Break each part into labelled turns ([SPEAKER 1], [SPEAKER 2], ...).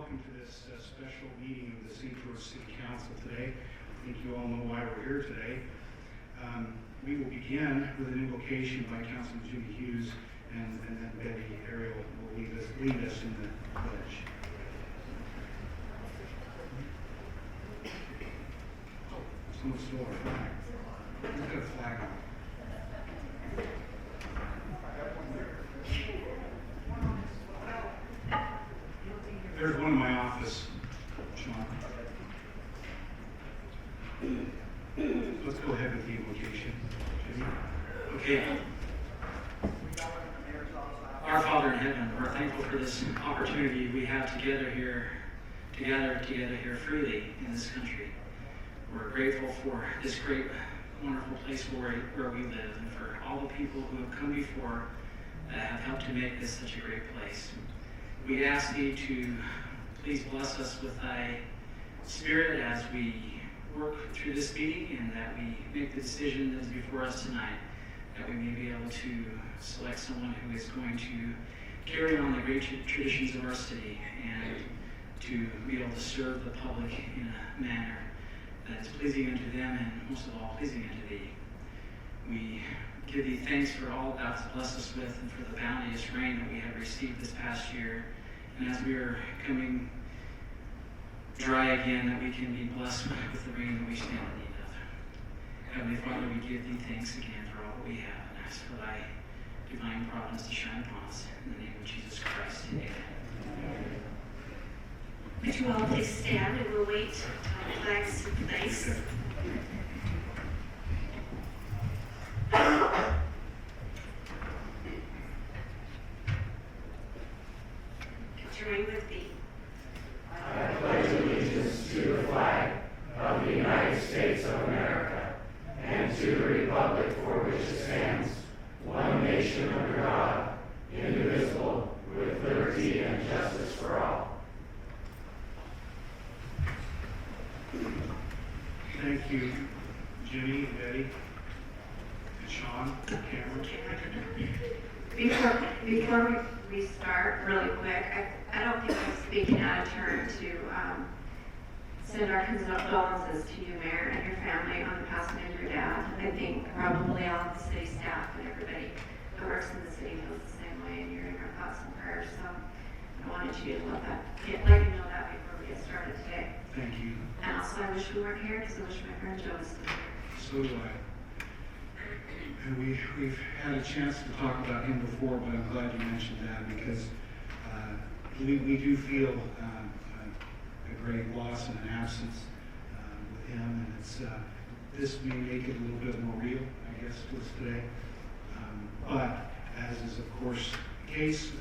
[SPEAKER 1] welcome to this special meeting of the St. George City Council today. I think you all know why we're here today. We will begin with an invocation by Councilman Jimmy Hughes, and then Betty Ariel will lead us in the pledge. Someone stole our flag. Who's got a flag on? There's one in my office, Sean. Let's go ahead with the invocation.
[SPEAKER 2] Okay. Our Father in heaven, we're thankful for this opportunity we have together here freely in this country. We're grateful for this great, wonderful place where we live, and for all the people who have come before that have helped to make this such a great place. We ask Thee to please bless us with Thy Spirit as we work through this meeting, and that we make the decision that is before us tonight, that we may be able to select someone who is going to carry on the great traditions of our city and to be able to serve the public in a manner that is pleasing unto them and most of all pleasing unto Thee. We give Thee thanks for all that Thou's blessed us with and for the bounteous rain that we have received this past year. And as we are coming dry again, that we can be blessed with the rain that we stand in need of. Heavenly Father, we give Thee thanks again for all that we have and ask for Thy divine providence to shine upon us. In the name of Jesus Christ, amen.
[SPEAKER 3] Would you all please stand, and we'll wait until the flags in place. Join with me.
[SPEAKER 4] I pledge allegiance to the flag of the United States of America and to the republic for which it stands, one nation under God, indivisible, with liberty and justice for all.
[SPEAKER 1] Thank you, Jimmy, Betty, and Sean, Cameron.
[SPEAKER 3] Before we start, really quick, I don't think I'm speaking out of turn to send our condolences to you, Mayor, and your family on the passing of your dad. I think probably all of the city staff and everybody who works in the city feels the same way, and you're in our thoughts and prayers. So I wanted you to let you know that before we get started today.
[SPEAKER 1] Thank you.
[SPEAKER 3] And also, I wish we weren't here because I wish my friend Joe was still here.
[SPEAKER 1] So do I. And we've had a chance to talk about him before, but I'm glad you mentioned that because we do feel a great loss and an absence with him, and this may make it a little bit more real, I guess, to us today. But as is of course the case,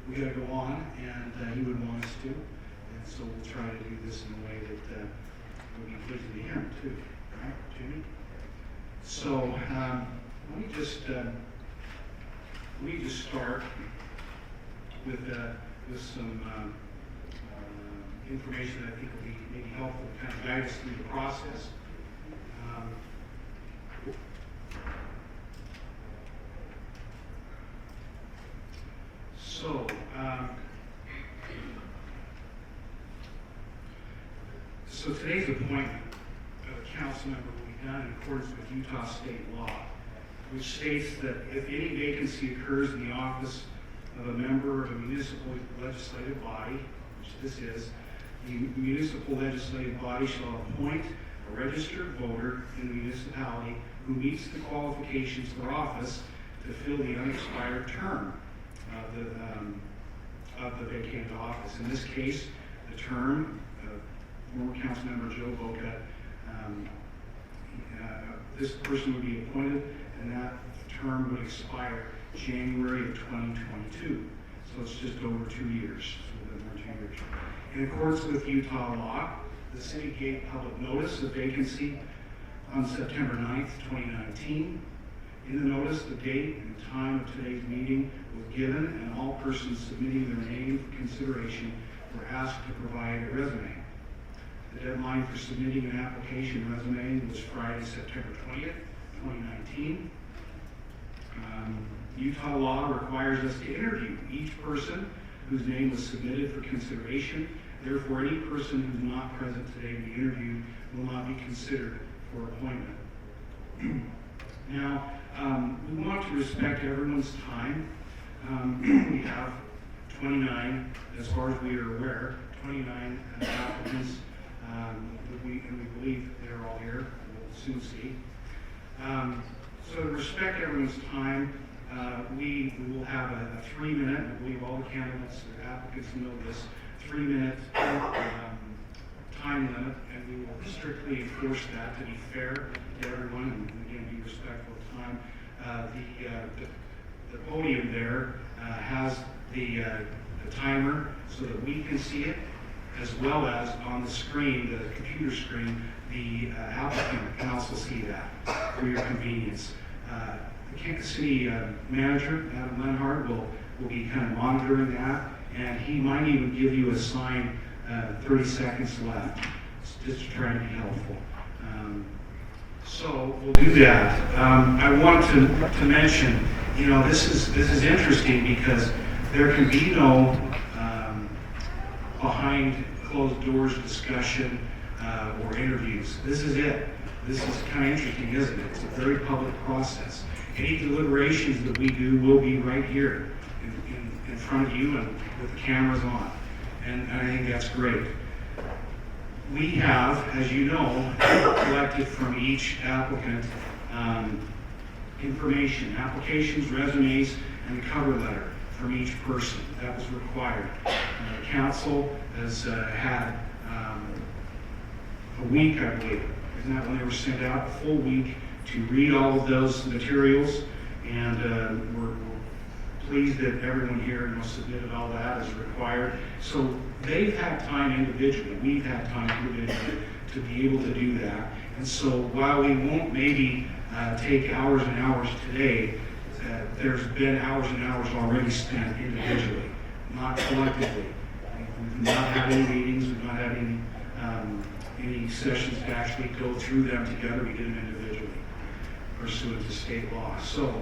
[SPEAKER 1] we got to go on, and he would want us to, and so we'll try to do this in a way that will be pleasing to him too, right, Jimmy? So let me just start with some information that I think will be maybe helpful to kind of guide us through the process. So today's appointment of a council member will be done in accordance with Utah state law, which states that if any vacancy occurs in the office of a member of a municipal legislative body, which this is, the municipal legislative body shall appoint a registered voter in the municipality who meets the qualifications for office to fill the unexpired term of the vacant office. In this case, the term of former council member Joe Boca, this person would be appointed, and that term would expire January of 2022. So it's just over 2 years, so a bit more 2 years. In accordance with Utah law, the city gave public notice of vacancy on September 9th, 2019. In the notice, the date and time of today's meeting was given, and all persons submitting their name for consideration were asked to provide a resume. The deadline for submitting an application resume was Friday, September 20th, 2019. Utah law requires us to interview each person whose name was submitted for consideration Therefore, any person who is not present today to be interviewed will not be considered for appointment. Now, we want to respect everyone's time. We have 29, as far as we are aware, 29 applicants, and we believe they're all here. We'll soon see. So to respect everyone's time, we will have a 3-minute, I believe all the candidates or applicants know this, 3-minute time limit, and we will strictly enforce that to be fair to everyone and again be respectful of time. The podium there has the timer so that we can see it, as well as on the screen, the computer screen, the applicant can also see that for your convenience. The city manager, Adam Lenhard, will be kind of monitoring that, and he might even give you a sign 30 seconds left, just to try to be helpful. So we'll do that. I want to mention, you know, this is interesting because there can be no behind closed doors discussion or interviews. This is it. This is kind of interesting, isn't it? It's a very public process. Any deliberations that we do will be right here in front of you and with the cameras on. And I think that's great. We have, as you know, collected from each applicant information, applications, resumes, and the cover letter from each person. That was required. The council has had a week, I believe. Isn't that when they were sent out? A full week to read all of those materials, and we're pleased that everyone here submitted all that as required. So they've had time individually, we've had time individually to be able to do that. And so while we won't maybe take hours and hours today, there's been hours and hours already spent individually, not collectively. We've not had any meetings, we've not had any sessions to actually go through them together. We did them individually pursuant to state law. So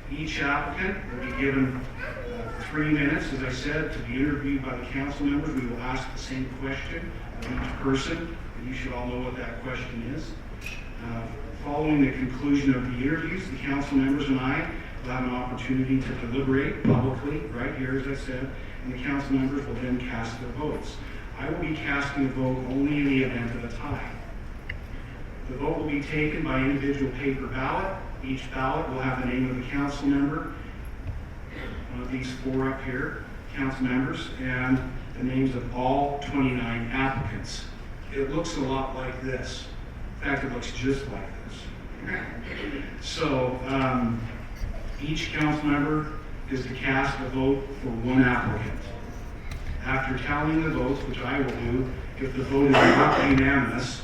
[SPEAKER 1] each applicant will be given 3 minutes, as I said, to be interviewed by the council members. We will ask the same question of each person, and you should all know what that question is. Following the conclusion of the interviews, the council members and I will have an opportunity to deliberate publicly, right here, as I said, and the council members will then cast their votes. I will be casting a vote only in the event of a tie. The vote will be taken by individual paper ballot. Each ballot will have the name of the council member, one of these 4 up here, council members, and the names of all 29 applicants. It looks a lot like this. In fact, it looks just like this. So each council member is to cast a vote for one applicant. After tallying the votes, which I will do, if the vote is not unanimous,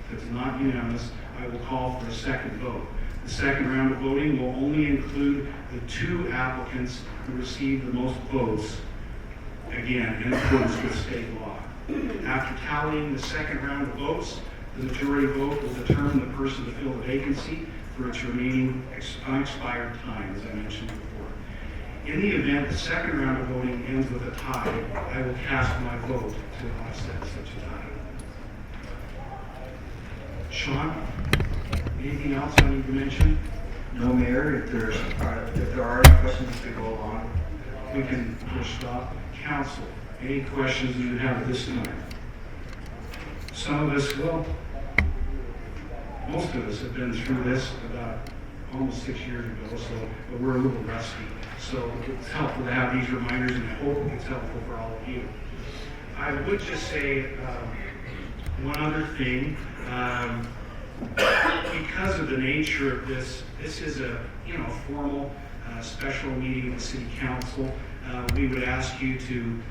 [SPEAKER 1] if it's not unanimous, I will call for a second vote. The second round of voting will only include the 2 applicants who received the most votes, again, in accordance with state law. After tallying the second round of votes, the majority vote will determine the person to fill the vacancy for its remaining unexpired time, as I mentioned before. In the event the second round of voting ends with a tie, I will cast my vote to offset such a tie. Sean, anything else I need to mention?
[SPEAKER 5] No, Mayor, if there are any questions to go along,
[SPEAKER 1] We can just stop. Council, any questions you have at this time? Some of us, well, most of us have been through this about almost 6 years ago, but we're a little rusty. So it's helpful to have these reminders, and I hope it's helpful for all of you. I would just say one other thing. Because of the nature of this is a formal special meeting of the city council. We would ask you to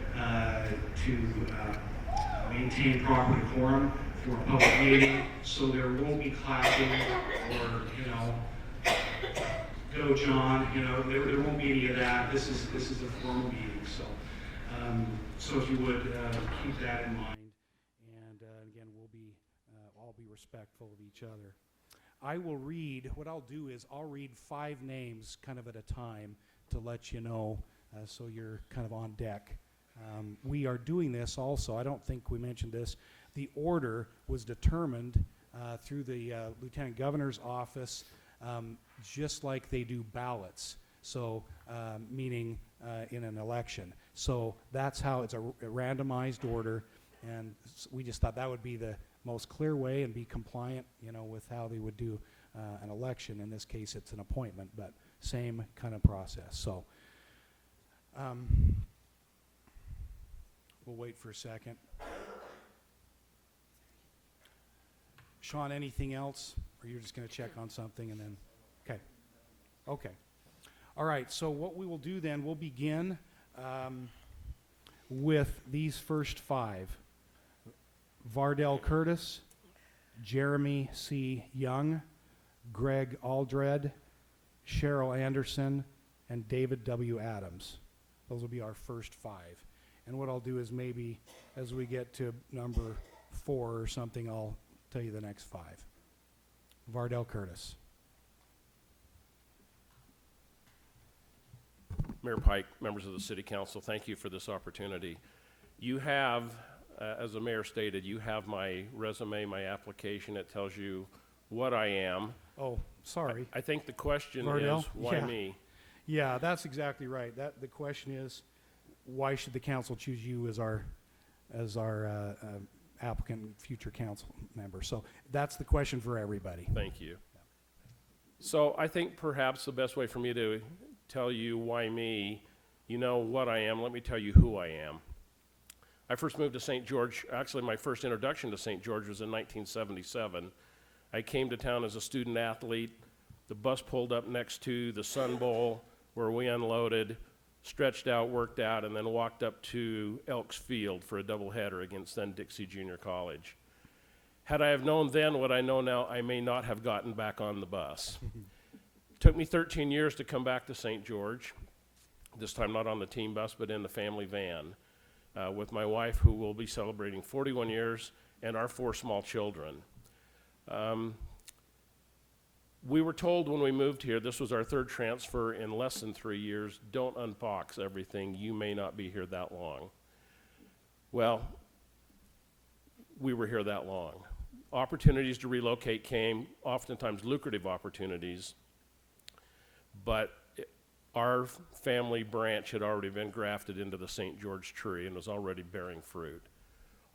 [SPEAKER 1] maintain proper decorum for a public meeting, so there won't be clapping or go John. There won't be any of that. This is a formal meeting, so if you would keep that in mind. And again, we'll be all be respectful of each other. I will read. What I'll do is I'll read 5 names kind of at a time to let you know, so you're kind of on deck
[SPEAKER 6] We are doing this also, I don't think we mentioned this, the order was determined through the Lieutenant Governor's office, just like they do ballots, so meaning in an election. So that's how it's a randomized order, and we just thought that would be the most clear way and be compliant, you know, with how they would do an election. In this case, it's an appointment, but same kind of process. So we'll wait for a second. Sean, anything else? Or you're just going to check on something and then? Okay. Okay. All right. So what we will do then, we'll begin with these first 5. Vardell Curtis, Jeremy C. Young, Greg Aldred, Cheryl Anderson, and David W. Adams. Those will be our first 5. And what I'll do is maybe as we get to number 4 or something, I'll tell you the next 5. Vardell Curtis.
[SPEAKER 7] Mayor Pike, members of the City Council, thank you for this opportunity. You have, as the mayor stated, you have my resume, my application. It tells you what I am.
[SPEAKER 6] Oh, sorry.
[SPEAKER 7] I think the question
[SPEAKER 6] Vardell?
[SPEAKER 7] is, why
[SPEAKER 6] Yeah.
[SPEAKER 7] me?
[SPEAKER 6] Yeah, that's exactly right. The question is, why should the council choose you as our applicant, future council member? So that's the question for everybody.
[SPEAKER 7] Thank you. So I think perhaps the best way for me to tell you why me, you know what I am, let me tell you who I am. I first moved to St. George, actually my first introduction to St. George was in 1977. I came to town as a student athlete. The bus pulled up next to the Sun Bowl where we unloaded, stretched out, worked out, and then walked up to Elks Field for a doubleheader against then Dixie Junior College. Had I have known then what I know now, I may not have gotten back on the bus. Took me 13 years to come back to St. George, this time not on the team bus, but in the family van, with my wife, who will be celebrating 41 years, and our 4 small children. We were told when we moved here, this was our 3rd transfer in less than 3 years, don't unbox everything, you may not be here that long. Well, we were here that long. Opportunities to relocate came, oftentimes lucrative opportunities, but our family branch had already been grafted into the St. George tree and was already bearing fruit.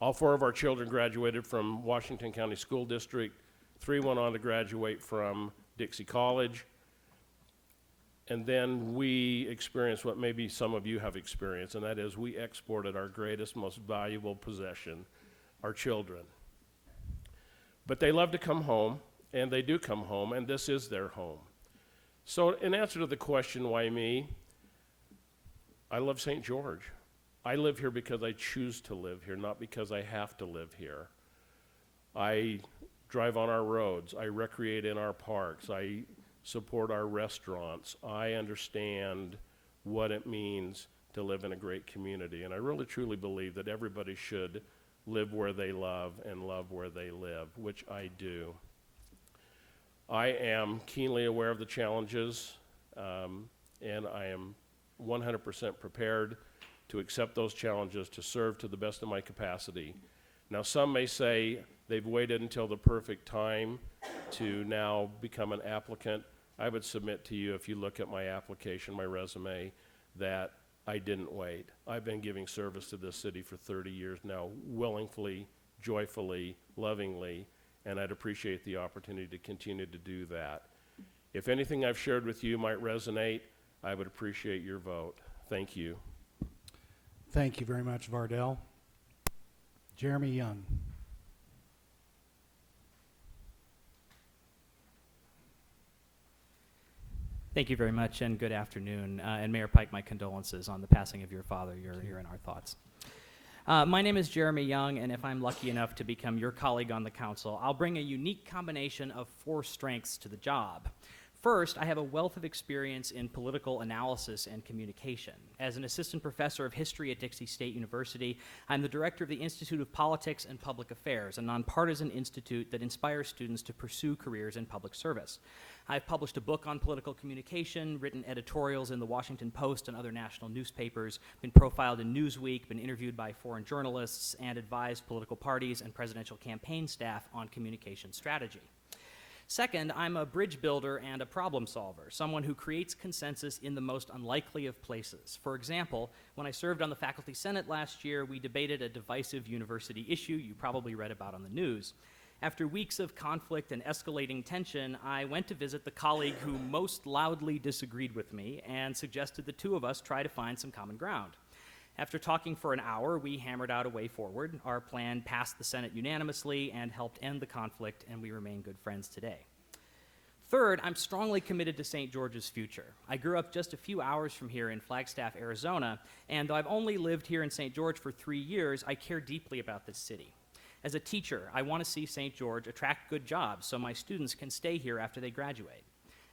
[SPEAKER 7] All 4 of our children graduated from Washington County School District. 3 went on to graduate from Dixie College. And then we experienced what maybe some of you have experienced, and that is we exported our greatest, most valuable possession, our children. But they love to come home, and they do come home, and this is their home. So in answer to the question, why me? I love St. George. I live here because I choose to live here, not because I have to live here. I drive on our roads. I recreate in our parks. I support our restaurants. I understand what it means to live in a great community. And I really truly believe that everybody should live where they love and love where they live, which I do. I am keenly aware of the challenges, and I am 100% prepared to accept those challenges, to serve to the best of my capacity. Now, some may say they've waited until the perfect time to now become an applicant. I would submit to you, if you look at my application, my resume, that I didn't wait. I've been giving service to this city for 30 years now, willingly, joyfully, lovingly, and I'd appreciate the opportunity to continue to do that. If anything I've shared with you might resonate, I would appreciate your vote. Thank you.
[SPEAKER 6] Thank you very much, Vardell. Jeremy Young.
[SPEAKER 8] Thank you very much, and good afternoon. And Mayor Pike, my condolences on the passing of your father. You're in our thoughts. My name is Jeremy Young, and if I'm lucky enough to become your colleague on the council, I'll bring a unique combination of 4 strengths to the job. First, I have a wealth of experience in political analysis and communication. As an assistant professor of history at Dixie State University, I'm the director of the Institute of Politics and Public Affairs, a nonpartisan institute that inspires students to pursue careers in public service. I've published a book on political communication, written editorials in the Washington Post and other national newspapers, been profiled in Newsweek, been interviewed by foreign journalists, and advised political parties and presidential campaign staff on communication strategy. Second, I'm a bridge builder and a problem solver, someone who creates consensus in the most unlikely of places. For example, when I served on the Faculty Senate last year, we debated a divisive university issue you probably read about on the news. After weeks of conflict and escalating tension, I went to visit the colleague who most loudly disagreed with me and suggested the two of us try to find some common ground. After talking for an hour, we hammered out a way forward. Our plan passed the Senate unanimously and helped end the conflict, and we remain good friends today. Third, I'm strongly committed to St. George's future. I grew up just a few hours from here in Flagstaff, Arizona, and though I've only lived here in St. George for 3 years, I care deeply about this city. As a teacher, I want to see St. George attract good jobs so my students can stay here after they graduate.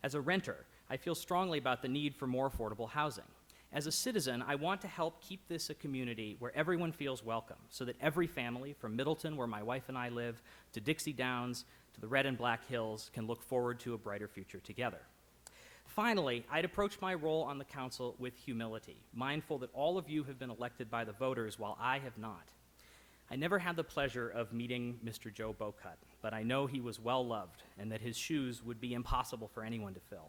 [SPEAKER 8] As a renter, I feel strongly about the need for more affordable housing. As a citizen, I want to help keep this a community where everyone feels welcome, so that every family, from Middleton, where my wife and I live, to Dixie Downs, to the Red and Black Hills, can look forward to a brighter future together. Finally, I'd approach my role on the council with humility, mindful that all of you have been elected by the voters while I have not. I never had the pleasure of meeting Mr. Joe Bocut, but I know he was well loved and that his shoes would be impossible for anyone to fill.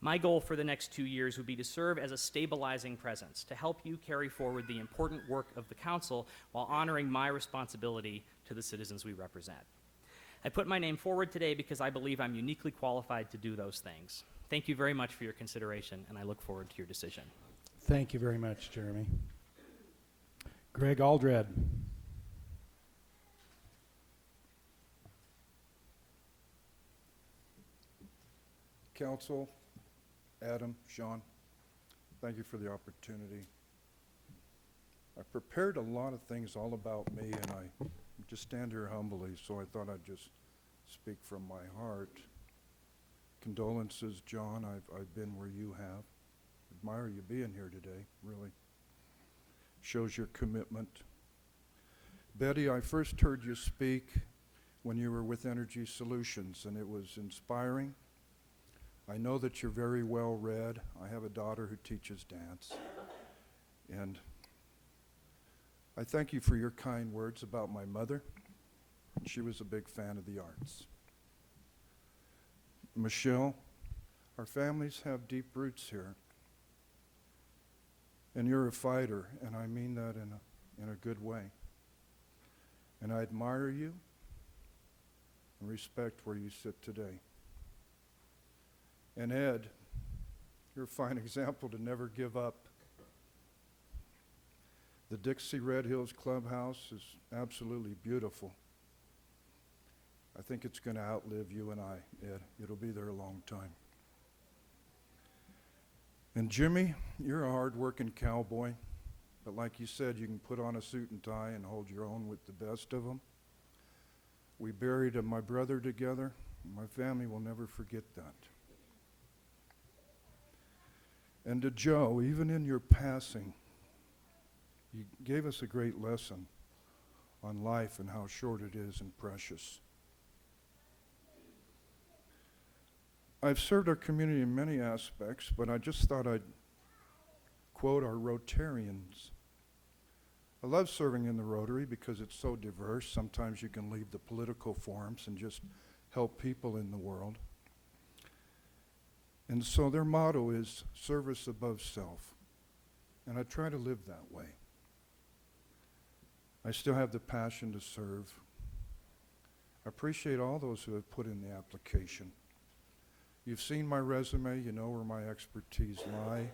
[SPEAKER 8] My goal for the next 2 years would be to serve as a stabilizing presence, to help you carry forward the important work of the council while honoring my responsibility to the citizens we represent. I put my name forward today because I believe I'm uniquely qualified to do those things. Thank you very much for your consideration, and I look forward to your decision.
[SPEAKER 6] Thank you very much, Jeremy. Greg Aldred.
[SPEAKER 9] Council, Adam, Sean, thank you for the opportunity. I prepared a lot of things all about me, and I just stand here humbly, so I thought I'd just speak from my heart. Condolences, John. I've been where you have. Admire you being here today, really. Shows your commitment. Betty, I first heard you speak when you were with Energy Solutions, and it was inspiring. I know that you're very well read. I have a daughter who teaches dance. And I thank you for your kind words about my mother. She was a big fan of the arts. Michelle, our families have deep roots here. And you're a fighter, and I mean that in a good way. And I admire you and respect where you sit today. And Ed, you're a fine example to never give up. The Dixie Red Hills Clubhouse is absolutely beautiful. I think it's going to outlive you and I, Ed. It'll be there a long time. And Jimmy, you're a hard-working cowboy, but like you said, you can put on a suit and tie and hold your own with the best of them. We buried my brother together. My family will never forget that. And to Joe, even in your passing, you gave us a great lesson on life and how short it is and precious. I've served our community in many aspects, but I just thought I'd quote our Rotarians. I love serving in the Rotary because it's so diverse. Sometimes you can leave the political forums and just help people in the world. And so their motto is service above self. And I try to live that way. I still have the passion to serve. I appreciate all those who have put in the application. You've seen my resume, you know where my expertise lie.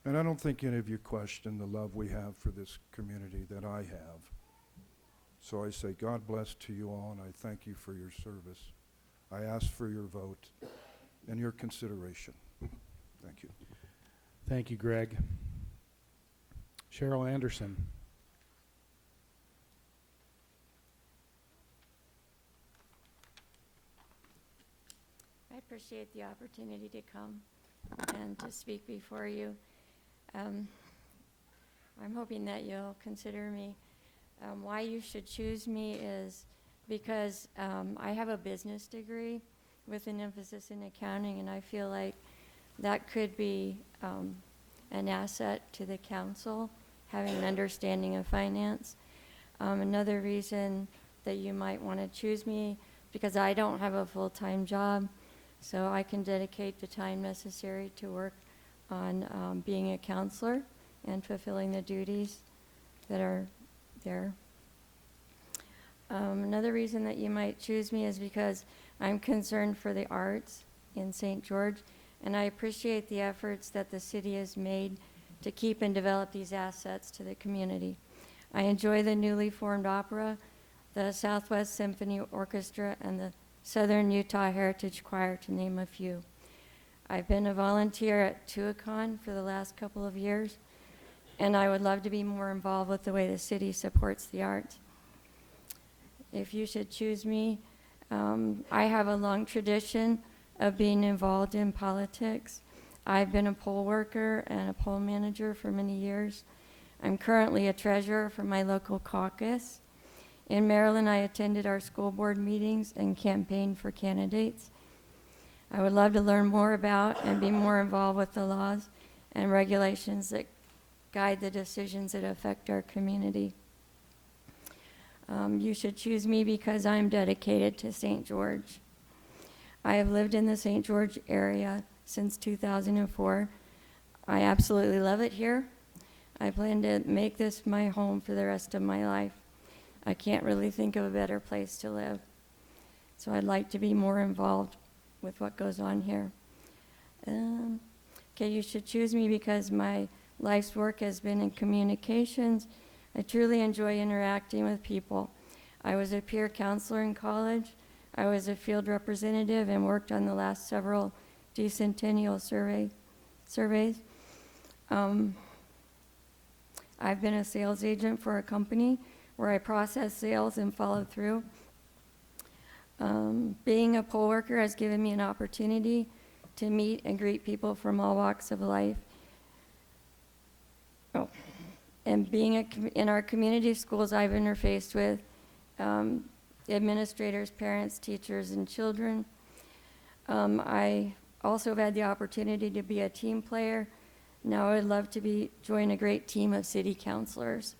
[SPEAKER 9] And I don't think any of you question the love we have for this community that I have. So I say God bless to you all, and I thank you for your service. I ask for your vote and your consideration. Thank you.
[SPEAKER 6] Thank you, Greg. Cheryl Anderson.
[SPEAKER 10] I appreciate the opportunity to come and to speak before you. I'm hoping that you'll consider me. Why you should choose me is because I have a business degree with an emphasis in accounting, and I feel like that could be an asset to the council, having an understanding of finance. Another reason that you might want to choose me, because I don't have a full-time job, so I can dedicate the time necessary to work on being a counselor and fulfilling the duties that are there. Another reason that you might choose me is because I'm concerned for the arts in St. George, and I appreciate the efforts that the city has made to keep and develop these assets to the community. I enjoy the newly formed opera, the Southwest Symphony Orchestra, and the Southern Utah Heritage Choir, to name a few. I've been a volunteer at Tuacahn for the last couple of years, and I would love to be more involved with the way the city supports the arts. If you should choose me, I have a long tradition of being involved in politics. I've been a poll worker and a poll manager for many years. I'm currently a treasurer for my local caucus. In Maryland, I attended our school board meetings and campaigned for candidates. I would love to learn more about and be more involved with the laws and regulations that guide the decisions that affect our community. You should choose me because I'm dedicated to St. George. I have lived in the St. George area since 2004. I absolutely love it here. I plan to make this my home for the rest of my life. I can't really think of a better place to live. So I'd like to be more involved with what goes on here. Okay, you should choose me because my life's work has been in communications. I truly enjoy interacting with people. I was a peer counselor in college. I was a field representative and worked on the last several decennial surveys. I've been a sales agent for a company where I process sales and follow through. Being a poll worker has given me an opportunity to meet and greet people from all walks of life. And being in our community schools, I've interfaced with administrators, parents, teachers, and children. I also have had the opportunity to be a team player. Now I'd love to join a great team of city councilors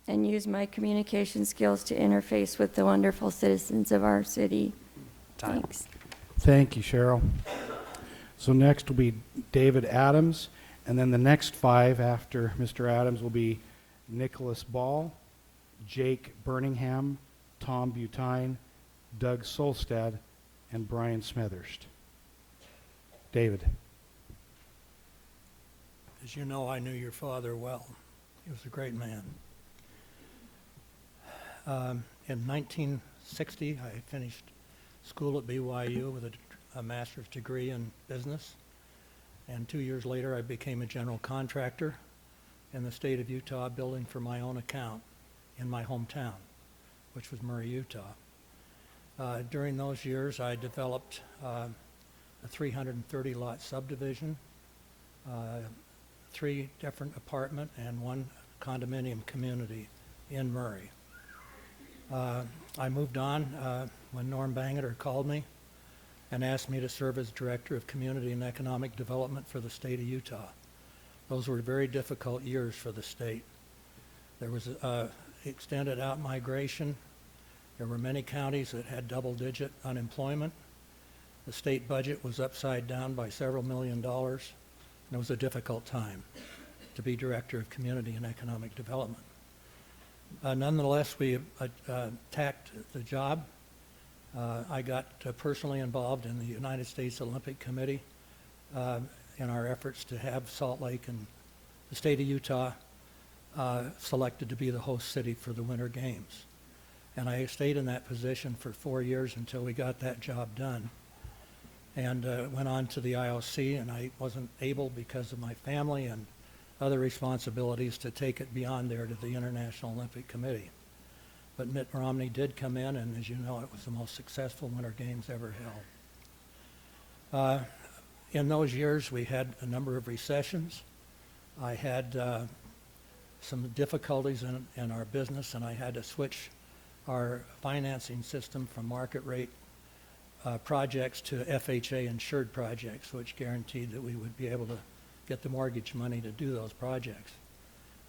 [SPEAKER 10] and use my communication skills to interface with the wonderful citizens of our city. Thanks.
[SPEAKER 6] Thank you, Cheryl. So next will be David Adams, and then the next five after Mr. Adams will be Nicholas Ball, Jake Birmingham, Tom Butine, Doug Solstad, and Brian Smethurst. David.
[SPEAKER 11] As you know, I knew your father well. He was a great man. In 1960, I finished school at BYU with a master's degree in business. And 2 years later, I became a general contractor in the state of Utah, building for my own account in my hometown, which was Murray, Utah. During those years, I developed a 330-lot subdivision, 3 different apartment and 1 condominium community in Murray. I moved on when Norm Bangeter called me and asked me to serve as Director of Community and Economic Development for the state of Utah. Those were very difficult years for the state. There was extended out migration. There were many counties that had double-digit unemployment. The state budget was upside down by several $1 million. And it was a difficult time to be Director of Community and Economic Development. Nonetheless, we attacked the job. I got personally involved in the United States Olympic Committee in our efforts to have Salt Lake and the state of Utah selected to be the host city for the Winter Games. And I stayed in that position for 4 years until we got that job done. And went on to the IOC, and I wasn't able, because of my family and other responsibilities, to take it beyond there to the International Olympic Committee. but Mitt Romney did come in, and as you know, it was the most successful Winter Games ever held. In those years, we had a number of recessions. I had some difficulties in our business, and I had to switch our financing system from market rate projects to FHA insured projects, which guaranteed that we would be able to get the mortgage money to do those projects.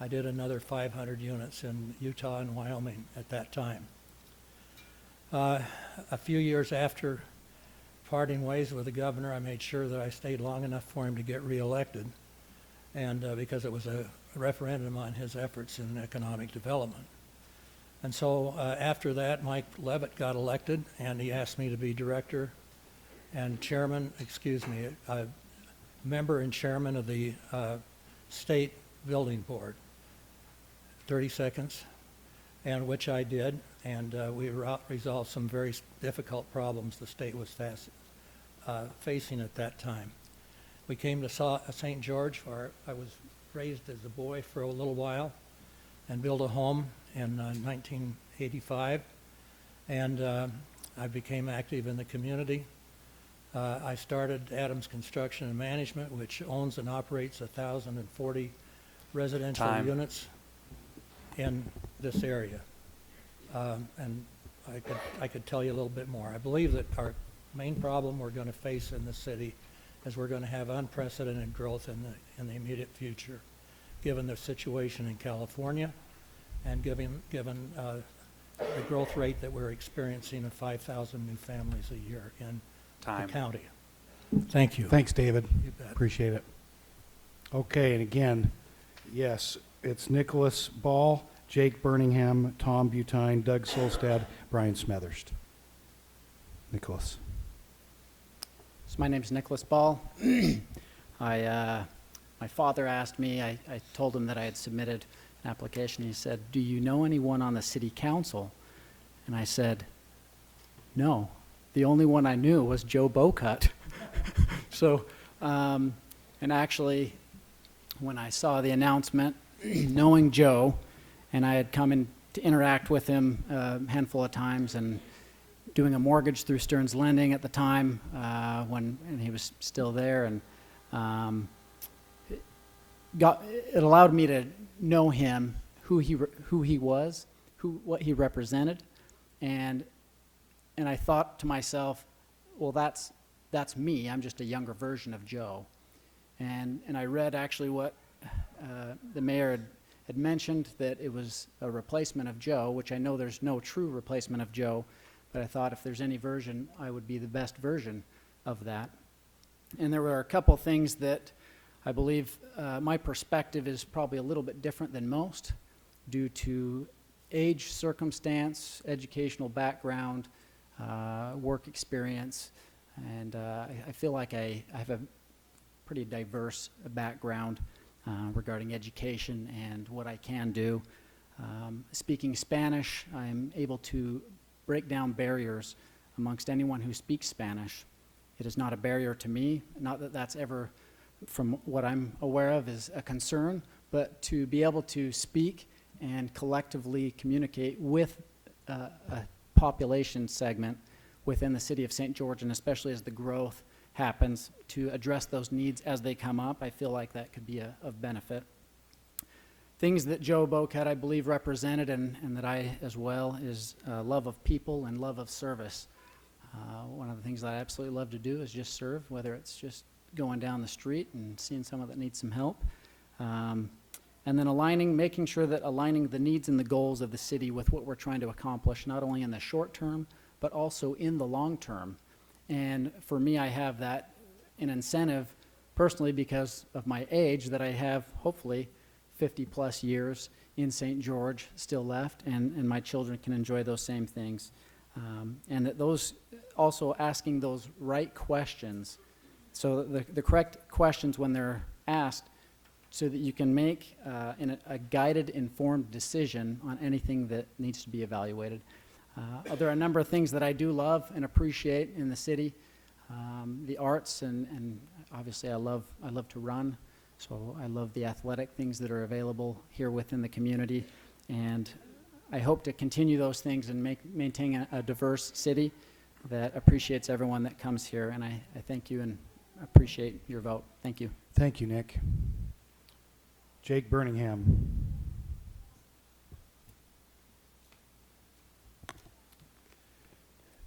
[SPEAKER 11] I did another 500 units in Utah and Wyoming at that time. A few years after parting ways with the governor, I made sure that I stayed long enough for him to get reelected, and because it was a referendum on his efforts in economic development. And so after that, Mike Levitt got elected, and he asked me to be director and chairman, member and chairman of the state building board. 30 seconds, and which I did, and we resolved some very difficult problems the state was facing at that time. We came to St. George, where I was raised as a boy for a little while, and built a home in 1985, and I became active in the community. I started Adams Construction and Management, which owns and operates 1,040 residential units in this area. And I could tell you a little bit more. I believe that our main problem we're going to face in the city is we're going to have unprecedented growth in the immediate future, given the situation in California and given the growth rate that we're experiencing of 5,000 new families a year in the county. Thank you.
[SPEAKER 6] Thanks, David.
[SPEAKER 11] You bet.
[SPEAKER 6] Appreciate it. Okay, and again, yes, it's Nicholas Ball, Jake Birmingham, Tom Butine, Doug Solstad, Brian Smethurst. Nicholas.
[SPEAKER 12] So my name's Nicholas Ball. My father asked me, I told him that I had submitted an application. He said, "Do you know anyone on the city council?" And I said, "No. The only one I knew was Joe Bocut." So, and actually, when I saw the announcement, knowing Joe, and I had come in to interact with him a handful of times, and doing a mortgage through Stearns Lending at the time when he was still there, and it allowed me to know him, who he was, what he represented, and I thought to myself, well, that's me. I'm just a younger version of Joe, and I read actually what the mayor had mentioned, that it was a replacement of Joe, which I know there's no true replacement of Joe, but I thought if there's any version, I would be the best version of that. And there were a couple things that I believe my perspective is probably a little bit different than most due to age, circumstance, educational background, work experience, and I feel like I have a pretty diverse background regarding education and what I can do. Speaking Spanish, I'm able to break down barriers amongst anyone who speaks Spanish. It is not a barrier to me, not that that's ever, from what I'm aware of, is a concern, but to be able to speak and collectively communicate with a population segment within the city of St. George, and especially as the growth happens, to address those needs as they come up, I feel like that could be of benefit. Things that Joe Bocat, I believe, represented, and that I as well, is love of people and love of service. One of the things that I absolutely love to do is just serve, whether it's just going down the street and seeing someone that needs some help. And then making sure that aligning the needs and the goals of the city with what we're trying to accomplish, not only in the short term, but also in the long term. And for me, I have that an incentive personally because of my age, that I have hopefully 50 plus years in St. George still left, and my children can enjoy those same things. And that those, also asking those right questions, so the correct questions when they're asked, so that you can make a guided, informed decision on anything that needs to be evaluated. There are a number of things that I do love and appreciate in the city. The arts, and obviously I love to run, so I love the athletic things that are available here within the community. And I hope to continue those things and maintain a diverse city that appreciates everyone that comes here. And I thank you and appreciate your vote. Thank you.
[SPEAKER 6] Thank you, Nick. Jake Birmingham.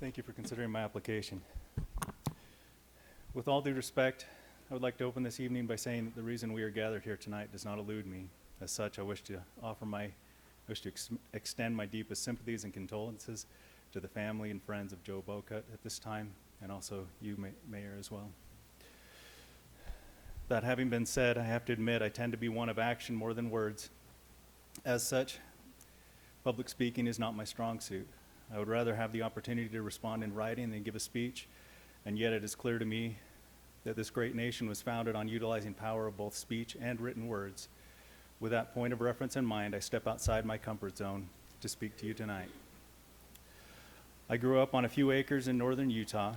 [SPEAKER 13] Thank you for considering my application. With all due respect, I would like to open this evening by saying that the reason we are gathered here tonight does not elude me. As such, I wish to extend my deepest sympathies and condolences to the family and friends of Joe Bocut at this time, and also you, Mayor, as well. That having been said, I have to admit I tend to be one of action more than words. As such, public speaking is not my strong suit. I would rather have the opportunity to respond in writing than give a speech, and yet it is clear to me that this great nation was founded on utilizing power of both speech and written words. With that point of reference in mind, I step outside my comfort zone to speak to you tonight. I grew up on a few acres in northern Utah.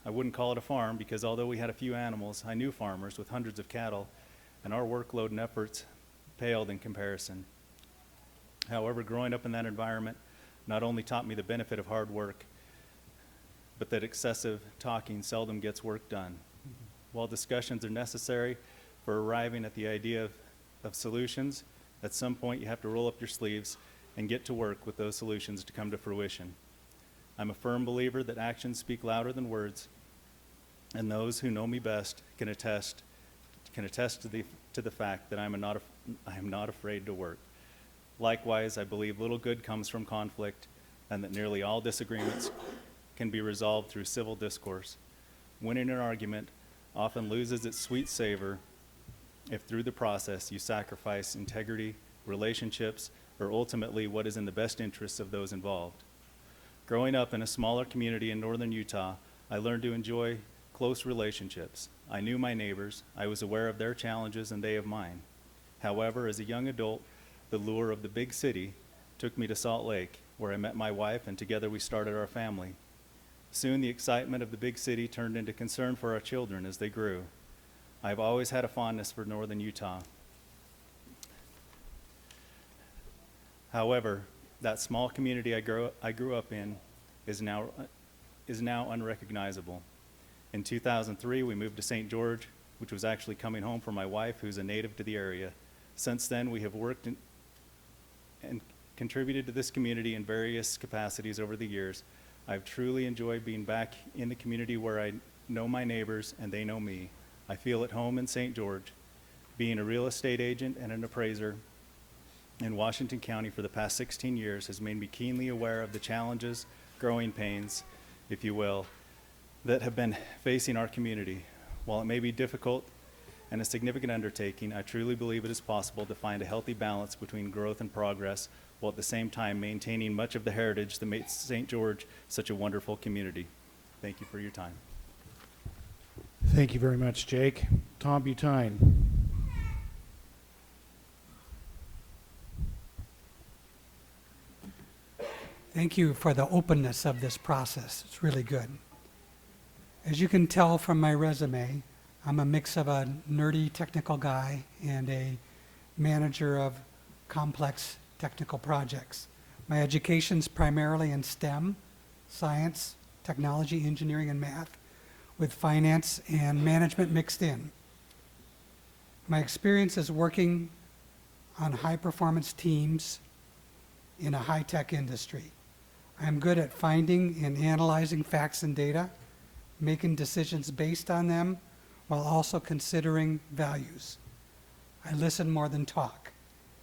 [SPEAKER 13] I wouldn't call it a farm because although we had a few animals, I knew farmers with hundreds of cattle, and our workload and efforts paled in comparison. However, growing up in that environment not only taught me the benefit of hard work, but that excessive talking seldom gets work done. While discussions are necessary for arriving at the idea of solutions, at some point you have to roll up your sleeves and get to work with those solutions to come to fruition. I'm a firm believer that actions speak louder than words, and those who know me best can attest to the fact that I am not afraid to work. Likewise, I believe little good comes from conflict, and that nearly all disagreements can be resolved through civil discourse. Winning an argument often loses its sweet savor if through the process you sacrifice integrity, relationships, or ultimately what is in the best interests of those involved. Growing up in a smaller community in northern Utah, I learned to enjoy close relationships. I knew my neighbors, I was aware of their challenges and they of mine. However, as a young adult, the lure of the big city took me to Salt Lake, where I met my wife and together we started our family. Soon the excitement of the big city turned into concern for our children as they grew. I've always had a fondness for northern Utah. However, that small community I grew up in is now unrecognizable. In 2003, we moved to St. George, which was actually coming home for my wife, who's a native to the area. Since then, we have worked and contributed to this community in various capacities over the years. I've truly enjoyed being back in the community where I know my neighbors and they know me. I feel at home in St. George. Being a real estate agent and an appraiser in Washington County for the past 16 years has made me keenly aware of the challenges, growing pains, if you will, that have been facing our community. While it may be difficult and a significant undertaking, I truly believe it is possible to find a healthy balance between growth and progress, while at the same time maintaining much of the heritage that makes St. George such a wonderful community. Thank you for your time.
[SPEAKER 6] Thank you very much, Jake. Tom Butine.
[SPEAKER 14] Thank you for the openness of this process. It's really good. As you can tell from my resume, I'm a mix of a nerdy technical guy and a manager of complex technical projects. My education's primarily in STEM, science, technology, engineering, and math, with finance and management mixed in. My experience is working on high-performance teams in a high-tech industry. I am good at finding and analyzing facts and data, making decisions based on them, while also considering values. I listen more than talk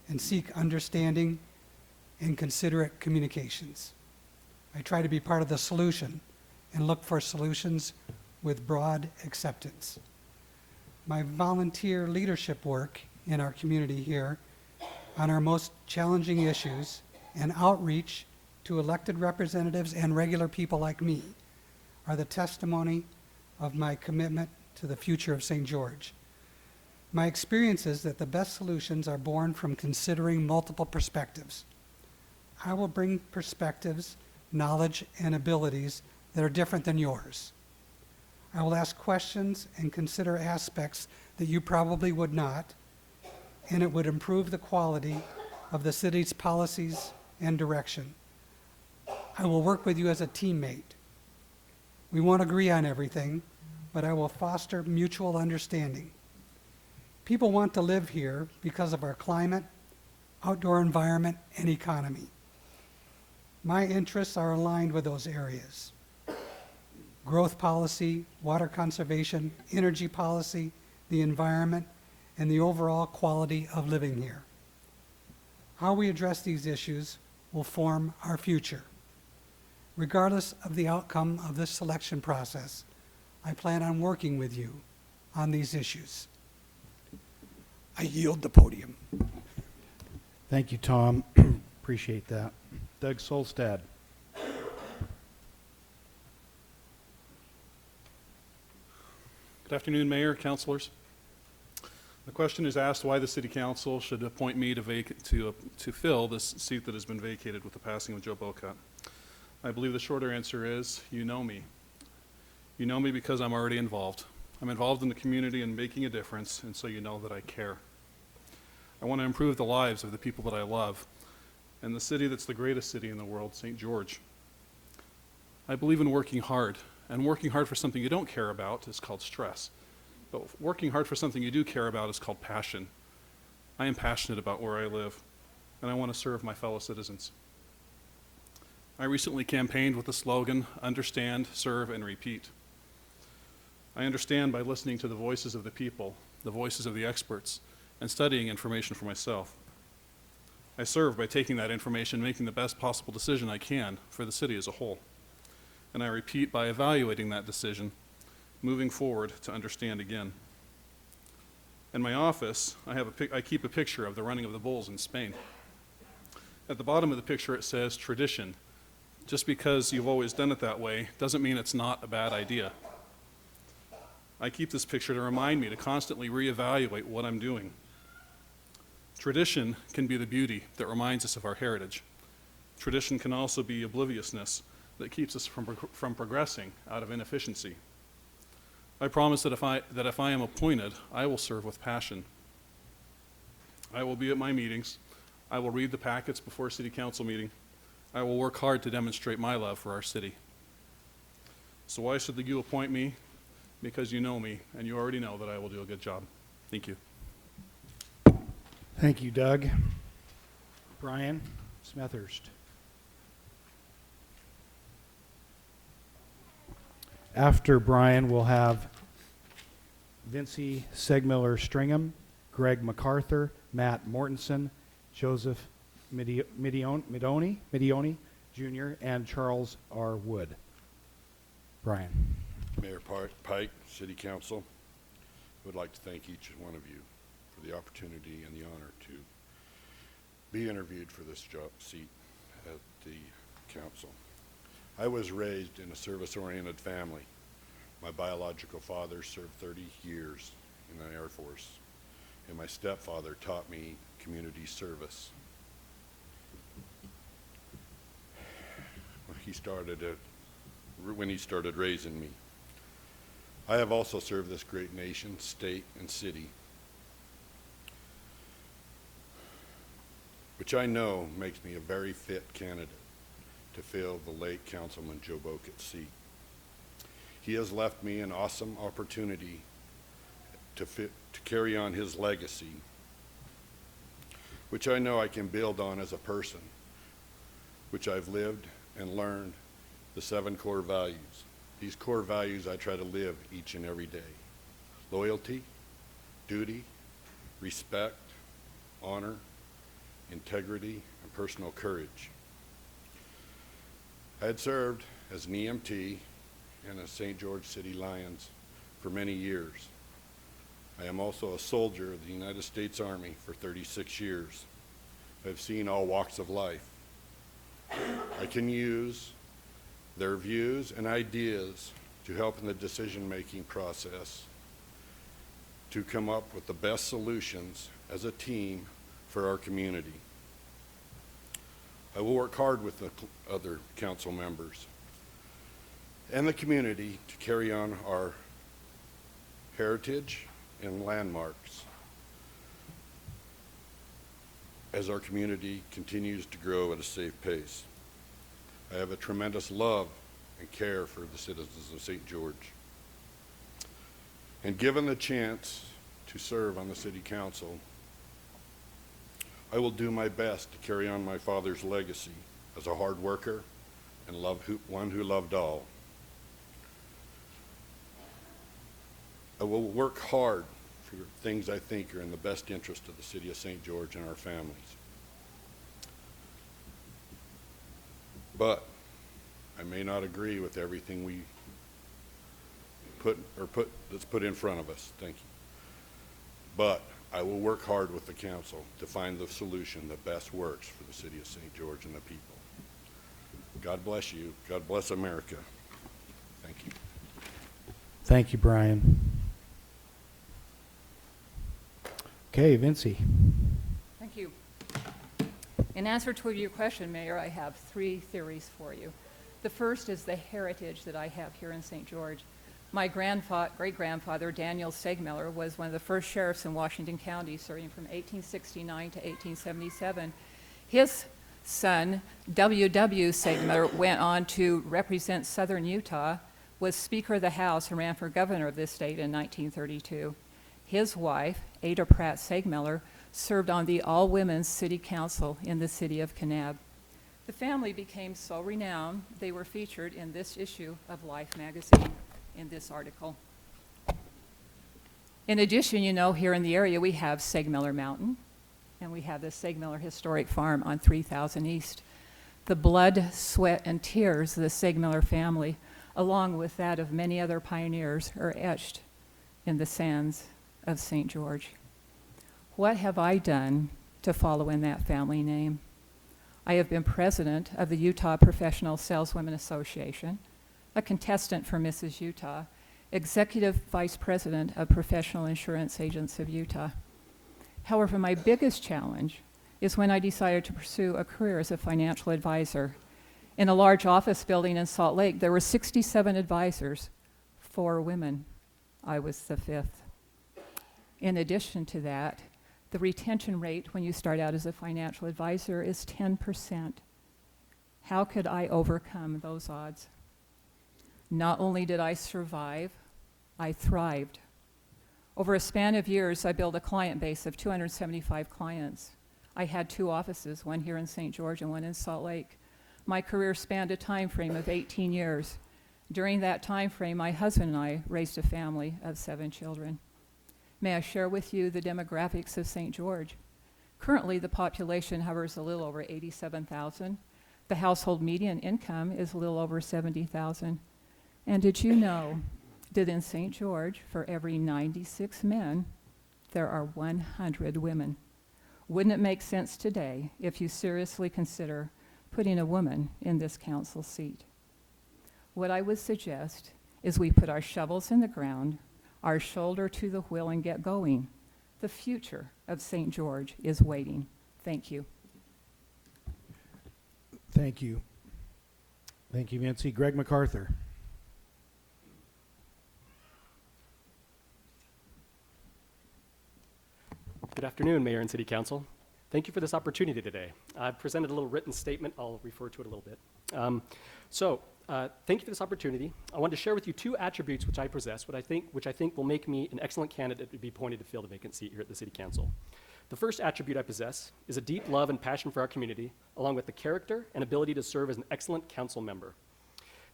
[SPEAKER 14] and seek understanding and considerate communications. I try to be part of the solution and look for solutions with broad acceptance. My volunteer leadership work in our community here on our most challenging issues and outreach to elected representatives and regular people like me are the testimony of my commitment to the future of St. George. My experience is that the best solutions are born from considering multiple perspectives. I will bring perspectives, knowledge, and abilities that are different than yours. I will ask questions and consider aspects that you probably would not, and it would improve the quality of the city's policies and direction. I will work with you as a teammate. We won't agree on everything, but I will foster mutual understanding. People want to live here because of our climate, outdoor environment, and economy. My interests are aligned with those areas. Growth policy, water conservation, energy policy, the environment, and the overall quality of living here. How we address these issues will form our future. Regardless of the outcome of this selection process, I plan on working with you on these issues. I yield the podium.
[SPEAKER 6] Thank you, Tom. Appreciate that. Doug Solstad.
[SPEAKER 15] Good afternoon, Mayor, councilors. The question is asked why the City Council should appoint me to fill this seat that has been vacated with the passing of Joe Boca. I believe the shorter answer is, you know me. You know me because I'm already involved. I'm involved in the community and making a difference, and so you know that I care. I want to improve the lives of the people that I love, and the city that's the greatest city in the world, St. George. I believe in working hard, and working hard for something you don't care about is called stress. But working hard for something you do care about is called passion. I am passionate about where I live, and I want to serve my fellow citizens. I recently campaigned with the slogan, understand, serve, and repeat. I understand by listening to the voices of the people, the voices of the experts, and studying information for myself. I serve by taking that information and making the best possible decision I can for the city as a whole. And I repeat by evaluating that decision, moving forward to understand again. In my office, I keep a picture of the running of the bulls in Spain. At the bottom of the picture it says tradition. Just because you've always done it that way doesn't mean it's not a bad idea. I keep this picture to remind me to constantly reevaluate what I'm doing. Tradition can be the beauty that reminds us of our heritage. Tradition can also be obliviousness that keeps us from progressing out of inefficiency. I promise that if I am appointed, I will serve with passion. I will be at my meetings. I will read the packets before a city council meeting. I will work hard to demonstrate my love for our city. So why should you appoint me? Because you know me, and you already know that I will do a good job. Thank you.
[SPEAKER 6] Thank you, Doug. Brian Smethurst. After Brian, we'll have Vincie Segmiller-Stringham, Greg MacArthur, Matt Mortensen, Joseph Midioni Jr., and Charles R. Wood. Brian.
[SPEAKER 16] Mayor Pike, City Council, I would like to thank each and one of you for the opportunity and the honor to be interviewed for this seat at the council. I was raised in a service-oriented family. My biological father served 30 years in the Air Force, and my stepfather taught me community service. When he started raising me. I have also served this great nation, state, and city, which I know makes me a very fit candidate to fill the late Councilman Joe Boca's seat. He has left me an awesome opportunity to carry on his legacy, which I know I can build on as a person, which I've lived and learned the 7 core values. These core values I try to live each and every day. Loyalty, duty, respect, honor, integrity, and personal courage. I had served as an EMT and a St. George City Lions for many years. I am also a soldier of the United States Army for 36 years. I've seen all walks of life. I can use their views and ideas to help in the decision-making process to come up with the best solutions as a team for our community. I will work hard with the other council members and the community to carry on our heritage and landmarks. as our community continues to grow at a safe pace. I have a tremendous love and care for the citizens of St. George. And given the chance to serve on the City Council, I will do my best to carry on my father's legacy as a hard worker and one who loved all. I will work hard for things I think are in the best interest of the City of St. George and our families. But I may not agree with everything we that's put in front of us. Thank you. But I will work hard with the council to find the solution that best works for the City of St. George and the people. God bless you. God bless America. Thank you.
[SPEAKER 6] Thank you, Brian. Okay, Vincie.
[SPEAKER 17] Thank you. In answer to your question, Mayor, I have 3 theories for you. The first is the heritage that I have here in St. George. My great-grandfather, Daniel Segmiller, was one of the first sheriffs in Washington County, serving from 1869 to 1877. His son, W.W. Segmiller, went on to represent southern Utah, was Speaker of the House, and ran for governor of this state in 1932. His wife, Ada Pratt Segmiller, served on the all-women's city council in the city of Kanab. The family became so renowned, they were featured in this issue of Life magazine in this article. In addition, you know, here in the area we have Segmiller Mountain, and we have the Segmiller Historic Farm on 3000 East. The blood, sweat, and tears of the Segmiller family, along with that of many other pioneers, are etched in the sands of St. George. What have I done to follow in that family name? I have been president of the Utah Professional Saleswomen Association, a contestant for Mrs. Utah, executive vice president of Professional Insurance Agents of Utah. However, my biggest challenge is when I decided to pursue a career as a financial advisor. In a large office building in Salt Lake, there were 67 advisors, 4 women. I was the 5th. In addition to that, the retention rate when you start out as a financial advisor is 10%. How could I overcome those odds? Not only did I survive, I thrived. Over a span of years, I built a client base of 275 clients. I had 2 offices, one here in St. George and one in Salt Lake. My career spanned a time frame of 18 years. During that time frame, my husband and I raised a family of 7 children. May I share with you the demographics of St. George? Currently, the population hovers a little over 87,000. The household median income is a little over 70,000. And did you know that in St. George, for every 96 men, there are 100 women? Wouldn't it make sense today if you seriously consider putting a woman in this council seat? What I would suggest is we put our shovels in the ground, our shoulder to the wheel, and get going. The future of St. George is waiting. Thank you.
[SPEAKER 6] Thank you. Thank you, Vincie. Greg MacArthur.
[SPEAKER 18] Good afternoon, Mayor and City Council. Thank you for this opportunity today. I've presented a little written statement. I'll refer to it a little bit. Thank you for this opportunity. I wanted to share with you 2 attributes which I possess, which I think will make me an excellent candidate to be appointed to fill the vacant seat here at the City Council. The first attribute I possess is a deep love and passion for our community, along with the character and ability to serve as an excellent council member.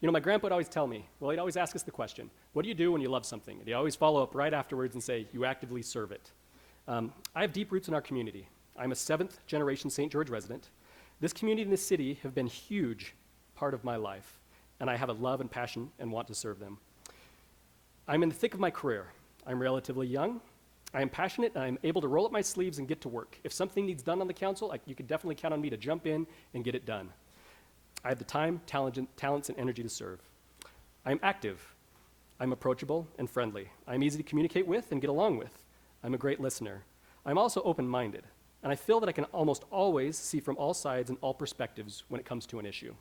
[SPEAKER 18] You know, my grandpa would always tell me, well, he'd always ask us the question, what do you do when you love something? And he'd always follow up right afterwards and say, you actively serve it. I have deep roots in our community. I'm a 7th generation St. George resident. This community and this city have been a huge part of my life, and I have a love and passion and want to serve them. I'm in the thick of my career. I'm relatively young. I am passionate, and I'm able to roll up my sleeves and get to work. If something needs done on the council, you can definitely count on me to jump in and get it done. I have the time, talents, and energy to serve. I'm active. I'm approachable and friendly. I'm easy to communicate with and get along with. I'm a great listener. I'm also open-minded, and I feel that I can almost always see from all sides and all perspectives when it comes to an issue.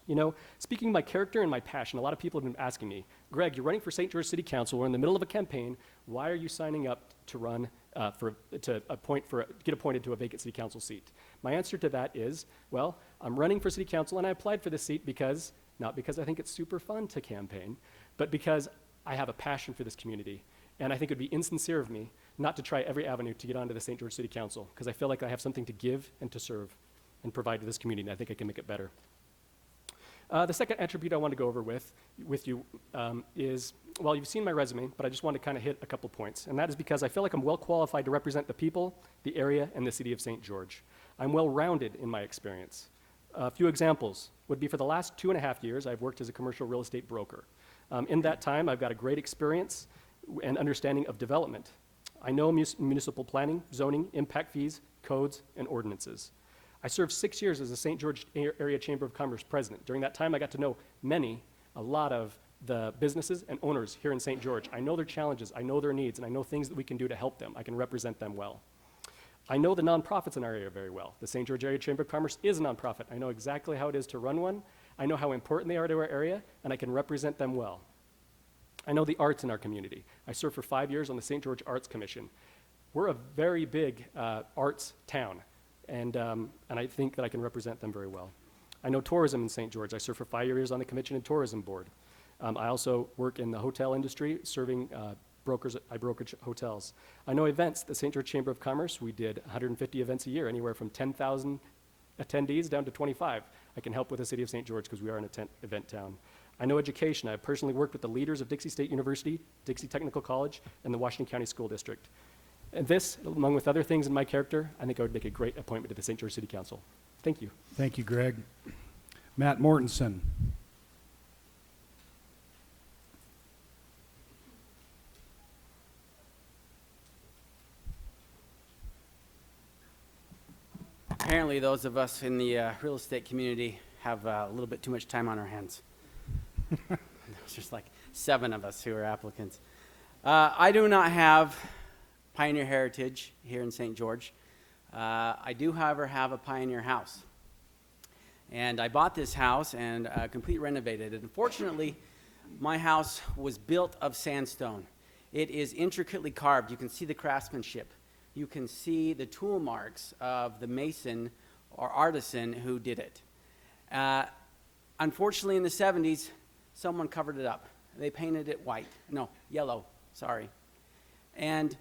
[SPEAKER 18] You know, speaking of my character and my passion, a lot of people have been asking me, Greg, you're running for St. George City Council. We're in the middle of a campaign. Why are you signing up to run get appointed to a vacant city council seat? My answer to that is, well, I'm running for city council and I applied for this seat because, not because I think it's super fun to campaign, but because I have a passion for this community. And I think it would be insincere of me not to try every avenue to get onto the St. George City Council, because I feel like I have something to give and to serve and provide to this community, and I think I can make it better. The second attribute I want to go over with you is, well, you've seen my resume, but I just want to kind of hit a couple points. And that is because I feel like I'm well qualified to represent the people, the area, and the city of St. George. I'm well-rounded in my experience. A few examples would be for the last 2.5 years, I've worked as a commercial real estate broker. In that time, I've got a great experience and understanding of development. I know municipal planning, zoning, impact fees, codes, and ordinances. I served 6 years as a St. George Area Chamber of Commerce president. During that time, I got to know a lot of the businesses and owners here in St. George. I know their challenges, I know their needs, and I know things that we can do to help them. I can represent them well. I know the nonprofits in our area very well. The St. George Area Chamber of Commerce is a nonprofit. I know exactly how it is to run one. I know how important they are to our area, and I can represent them well. I know the arts in our community. I served for 5 years on the St. George Arts Commission. We're a very big arts town, and I think that I can represent them very well. I know tourism in St. George. I served for 5 years on the Convention and Tourism Board. I also work in the hotel industry, serving brokers. I brokerage hotels. I know events. The St. George Chamber of Commerce, we did 150 events a year, anywhere from 10,000 attendees down to 25. I can help with the city of St. George because we are an event town. I know education. I've personally worked with the leaders of Dixie State University, Dixie Technical College, and the Washington County School District. And this, among with other things in my character, I think I would make a great appointment to the St. George City Council. Thank you.
[SPEAKER 6] Thank you, Greg. Matt Mortensen.
[SPEAKER 19] Apparently, those of us in the real estate community have a little bit too much time on our hands. There's just like 7 of us who are applicants. I do not have pioneer heritage here in St. George. I do, however, have a pioneer house. And I bought this house and completely renovated it. Unfortunately, my house was built of sandstone. It is intricately carved. You can see the craftsmanship. You can see the tool marks of the mason or artisan who did it. Unfortunately, in the 70s, someone covered it up. They painted it yellow, sorry. And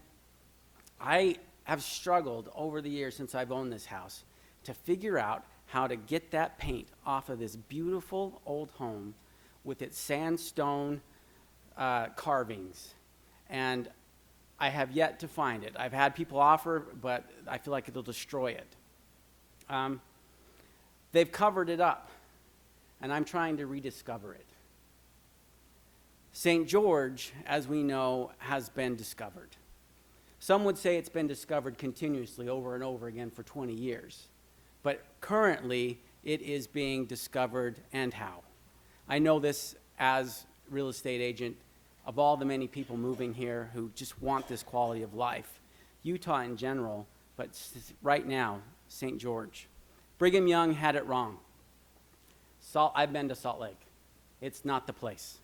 [SPEAKER 19] I have struggled over the years since I've owned this house to figure out how to get that paint off of this beautiful old home with its sandstone carvings. And I have yet to find it. I've had people offer, but I feel like it'll destroy it. They've covered it up, and I'm trying to rediscover it. St. George, as we know, has been discovered. Some would say it's been discovered continuously over and over again for 20 years. But currently, it is being discovered, and how. I know this as real estate agent of all the many people moving here who just want this quality of life. Utah in general, but right now, St. George. Brigham Young had it wrong. I've been to Salt Lake. It's not the place.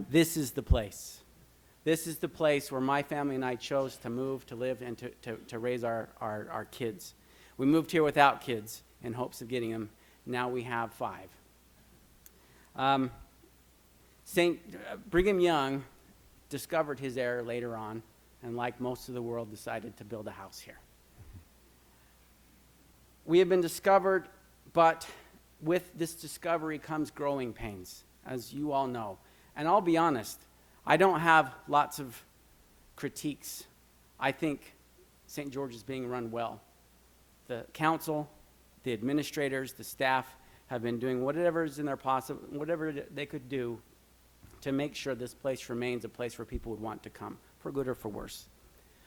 [SPEAKER 19] This is the place. This is the place where my family and I chose to move, to live, and to raise our kids. We moved here without kids in hopes of getting them. Now we have 5. Brigham Young discovered his error later on, and like most of the world, decided to build a house here. We have been discovered, but with this discovery comes growing pains, as you all know. And I'll be honest, I don't have lots of critiques. I think St. George is being run well. The council, the administrators, the staff have been doing whatever is in their whatever they could do to make sure this place remains a place where people would want to come, for good or for worse.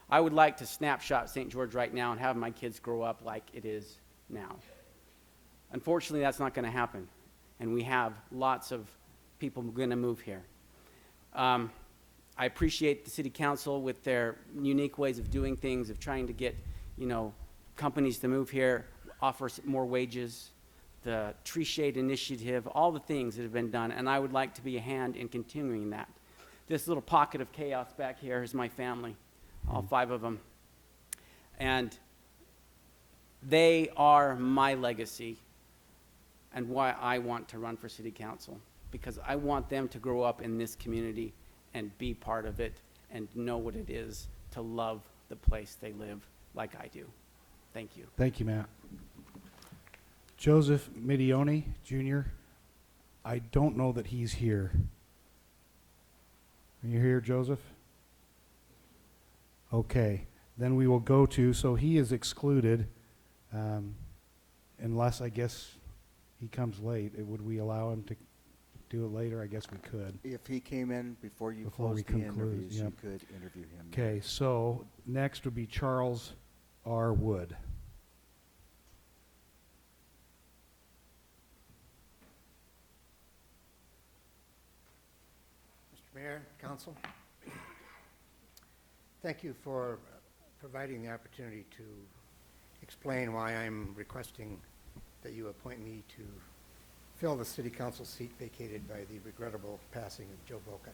[SPEAKER 19] I would like to snapshot St. George right now and have my kids grow up like it is now. Unfortunately, that's not going to happen, and we have lots of people going to move here. I appreciate the city council with their unique ways of doing things, of trying to get, companies to move here, offer more wages, the Tree Shade Initiative, all the things that have been done, and I would like to be a hand in continuing that. This little pocket of chaos back here is my family, all 5 of them. And they are my legacy and why I want to run for city council, because I want them to grow up in this community and be part of it and know what it is to love the place they live like I do. Thank you.
[SPEAKER 6] Thank you, Matt. Joseph Midioni, Jr., I don't know that he's here. Are you here, Joseph? Okay, then we will go to, so he is excluded, unless, I guess, he comes late. Would we allow him to do it later? I guess we could.
[SPEAKER 5] If he came in before you
[SPEAKER 6] Before we
[SPEAKER 5] closed the
[SPEAKER 6] conclude,
[SPEAKER 5] interviews,
[SPEAKER 6] yep.
[SPEAKER 5] you could interview him.
[SPEAKER 6] Okay, so next would be Charles R. Wood.
[SPEAKER 20] Mr. Mayor, Council, thank you for providing the opportunity to explain why I'm requesting that you appoint me to fill the City Council seat vacated by the regrettable passing of Joe Boca.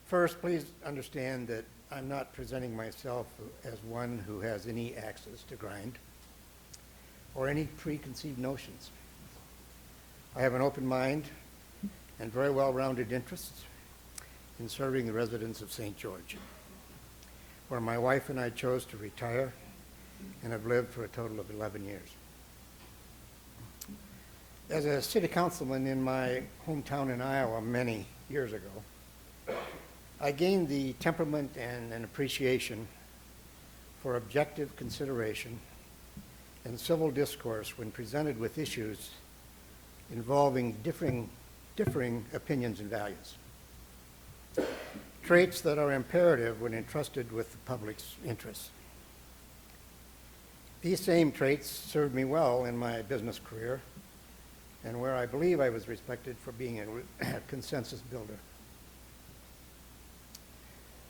[SPEAKER 20] First, please understand that I'm not presenting myself as one who has any axes to grind or any preconceived notions. I have an open mind and very well-rounded interests in serving the residents of St. George, where my wife and I chose to retire and have lived for a total of 11 years. As a city councilman in my hometown in Iowa many years ago, I gained the temperament and an appreciation for objective consideration and civil discourse when presented with issues involving differing opinions and values. Traits that are imperative when entrusted with the public's interests. These same traits served me well in my business career and where I believe I was respected for being a consensus builder.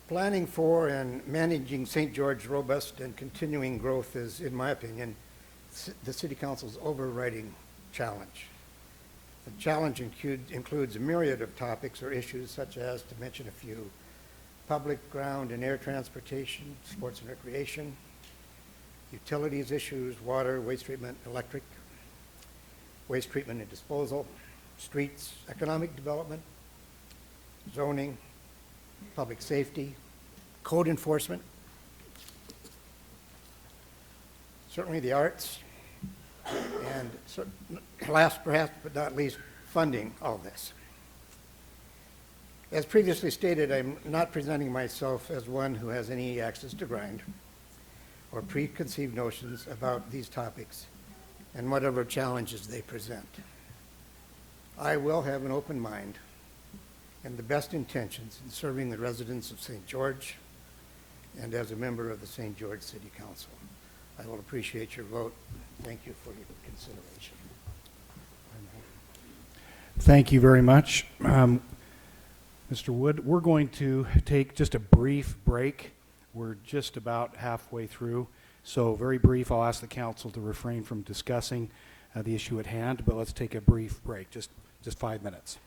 [SPEAKER 20] Planning for and managing St. George's robust and continuing growth is, in my opinion, the City Council's overriding challenge. The challenge includes a myriad of topics or issues such as, to mention a few, public ground and air transportation, sports and recreation, utilities issues, water, waste treatment, electric, waste treatment and disposal, streets, economic development, zoning, public safety, code enforcement, certainly the arts, and last perhaps but not least, funding all this. As previously stated, I'm not presenting myself as one who has any axes to grind or preconceived notions about these topics and whatever challenges they present. I will have an open mind and the best intentions in serving the residents of St. George and as a member of the St. George City Council. I will appreciate your vote. Thank you for your consideration.
[SPEAKER 6] Thank you very much. Mr. Wood, we're going to take just a brief break. We're just about halfway through. So very brief, I'll ask the council to refrain from discussing the issue at hand, but let's take a brief break, just 5 minutes.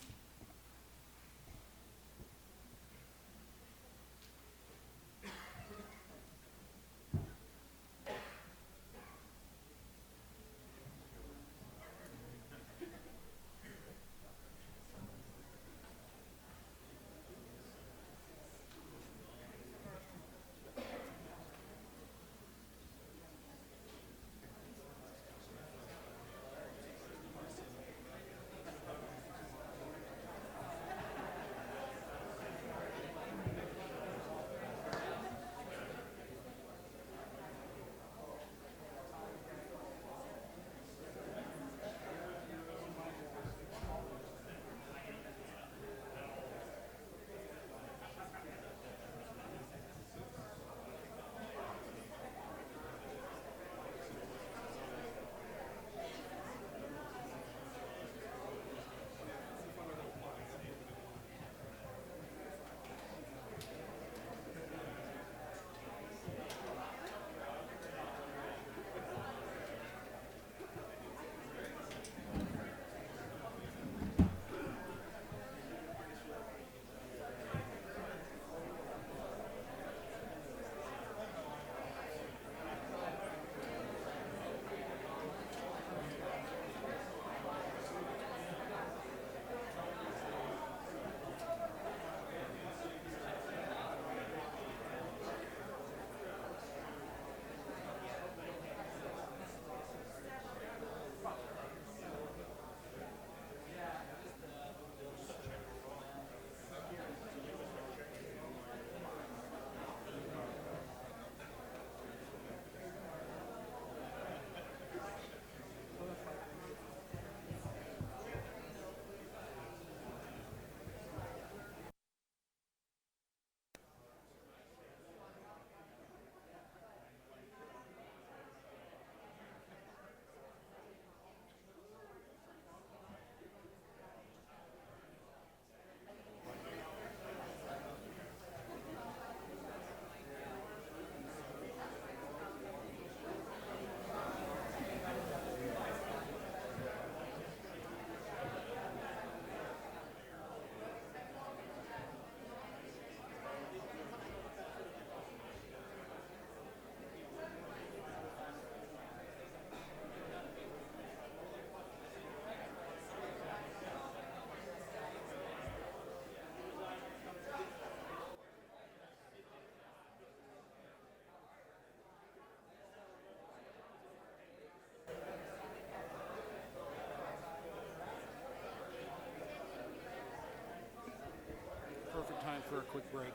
[SPEAKER 6] quick break.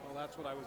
[SPEAKER 6] Well, that's what I was.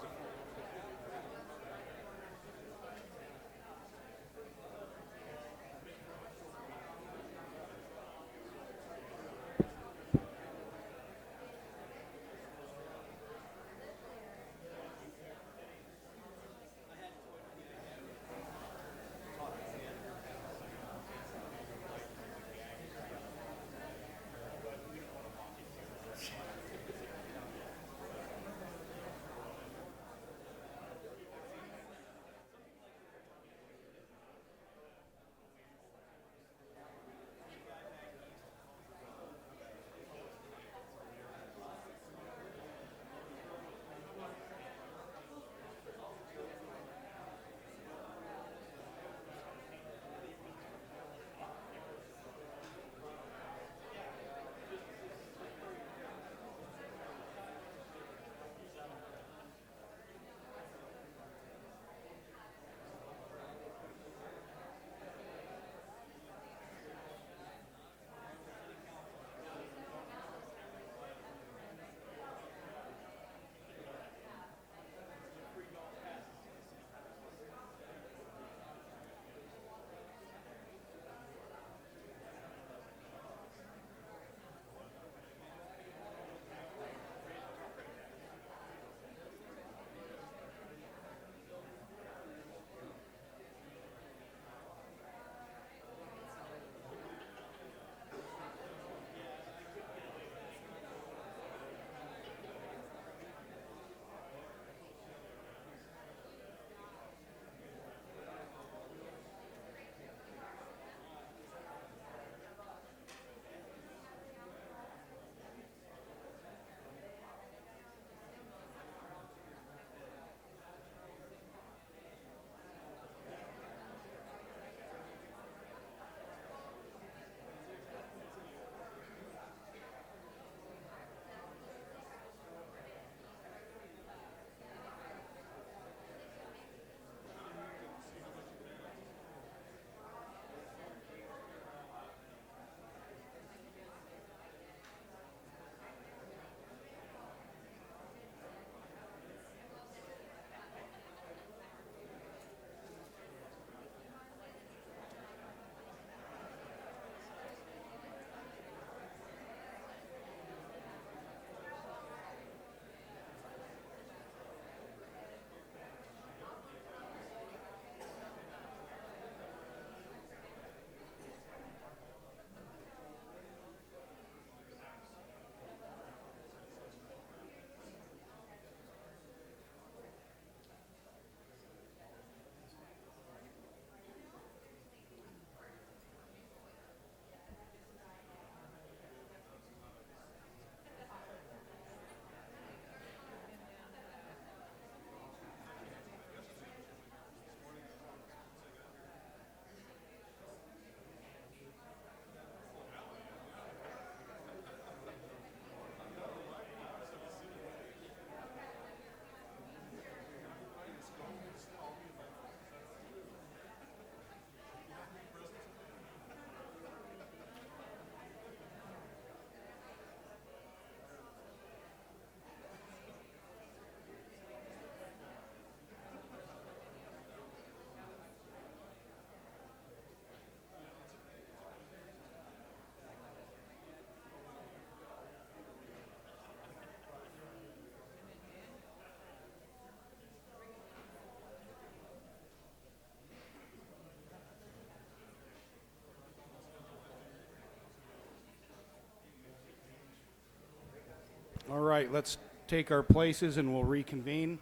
[SPEAKER 6] All right, let's take our places and we'll reconvene.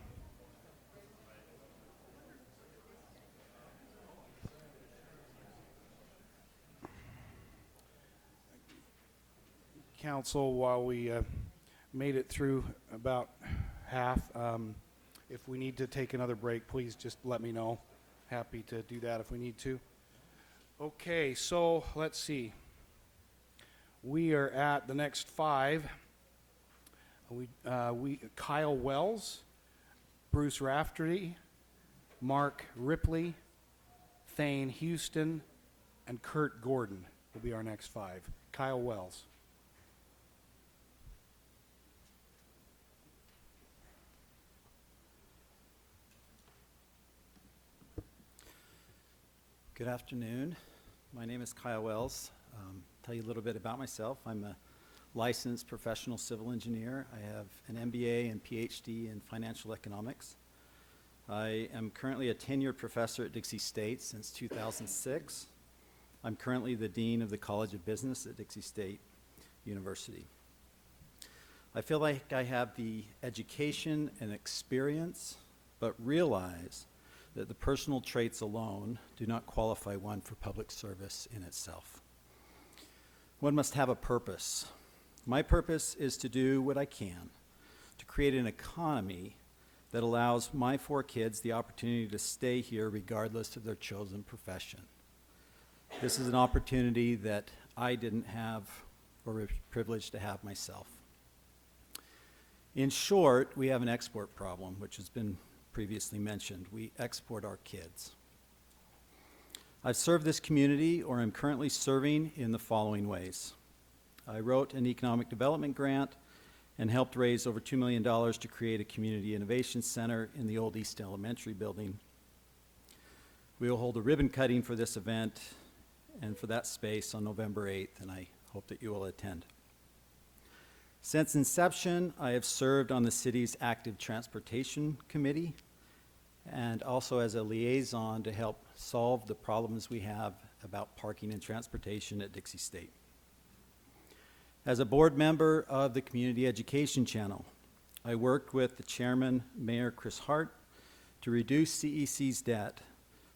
[SPEAKER 6] Council, while we made it through about half, if we need to take another break, please just let me know. Happy to do that if we need to. Okay, so let's see. We are at the next five. Kyle Wells, Bruce Raftery, Mark Ripley, Thane Houston, and Kurt Gordon will be our next five. Kyle Wells.
[SPEAKER 21] Good afternoon. My name is Kyle Wells. Tell you a little bit about myself. I'm a licensed professional civil engineer. I have an MBA and PhD in financial economics. I am currently a tenured professor at Dixie State since 2006. I'm currently the Dean of the College of Business at Dixie State University. I feel like I have the education and experience, but realize that the personal traits alone do not qualify one for public service in itself. One must have a purpose. My purpose is to do what I can to create an economy that allows my 4 kids the opportunity to stay here regardless of their chosen profession. This is an opportunity that I didn't have or was privileged to have myself. In short, we have an export problem, which has been previously mentioned. We export our kids. I've served this community, or am currently serving, in the following ways. I wrote an economic development grant and helped raise over $2 million to create a community innovation center in the old East Elementary building. We will hold a ribbon cutting for this event and for that space on November 8th, and I hope that you will attend. Since inception, I have served on the city's active transportation committee and also as a liaison to help solve the problems we have about parking and transportation at Dixie State. As a board member of the Community Education Channel, I worked with the chairman, Mayor Chris Hart, to reduce CEC's debt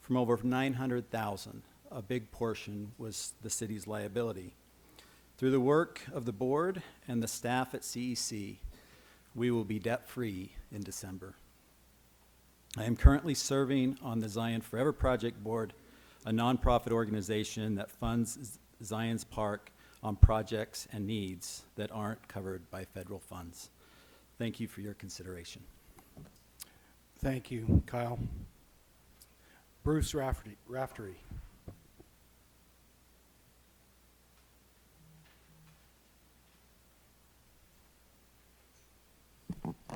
[SPEAKER 21] from over $900,000. A big portion was the city's liability. Through the work of the board and the staff at CEC, we will be debt-free in December. I am currently serving on the Zion Forever Project Board, a nonprofit organization that funds Zion's Park on projects and needs that aren't covered by federal funds. Thank you for your consideration.
[SPEAKER 6] Thank you, Kyle. Bruce Raftery.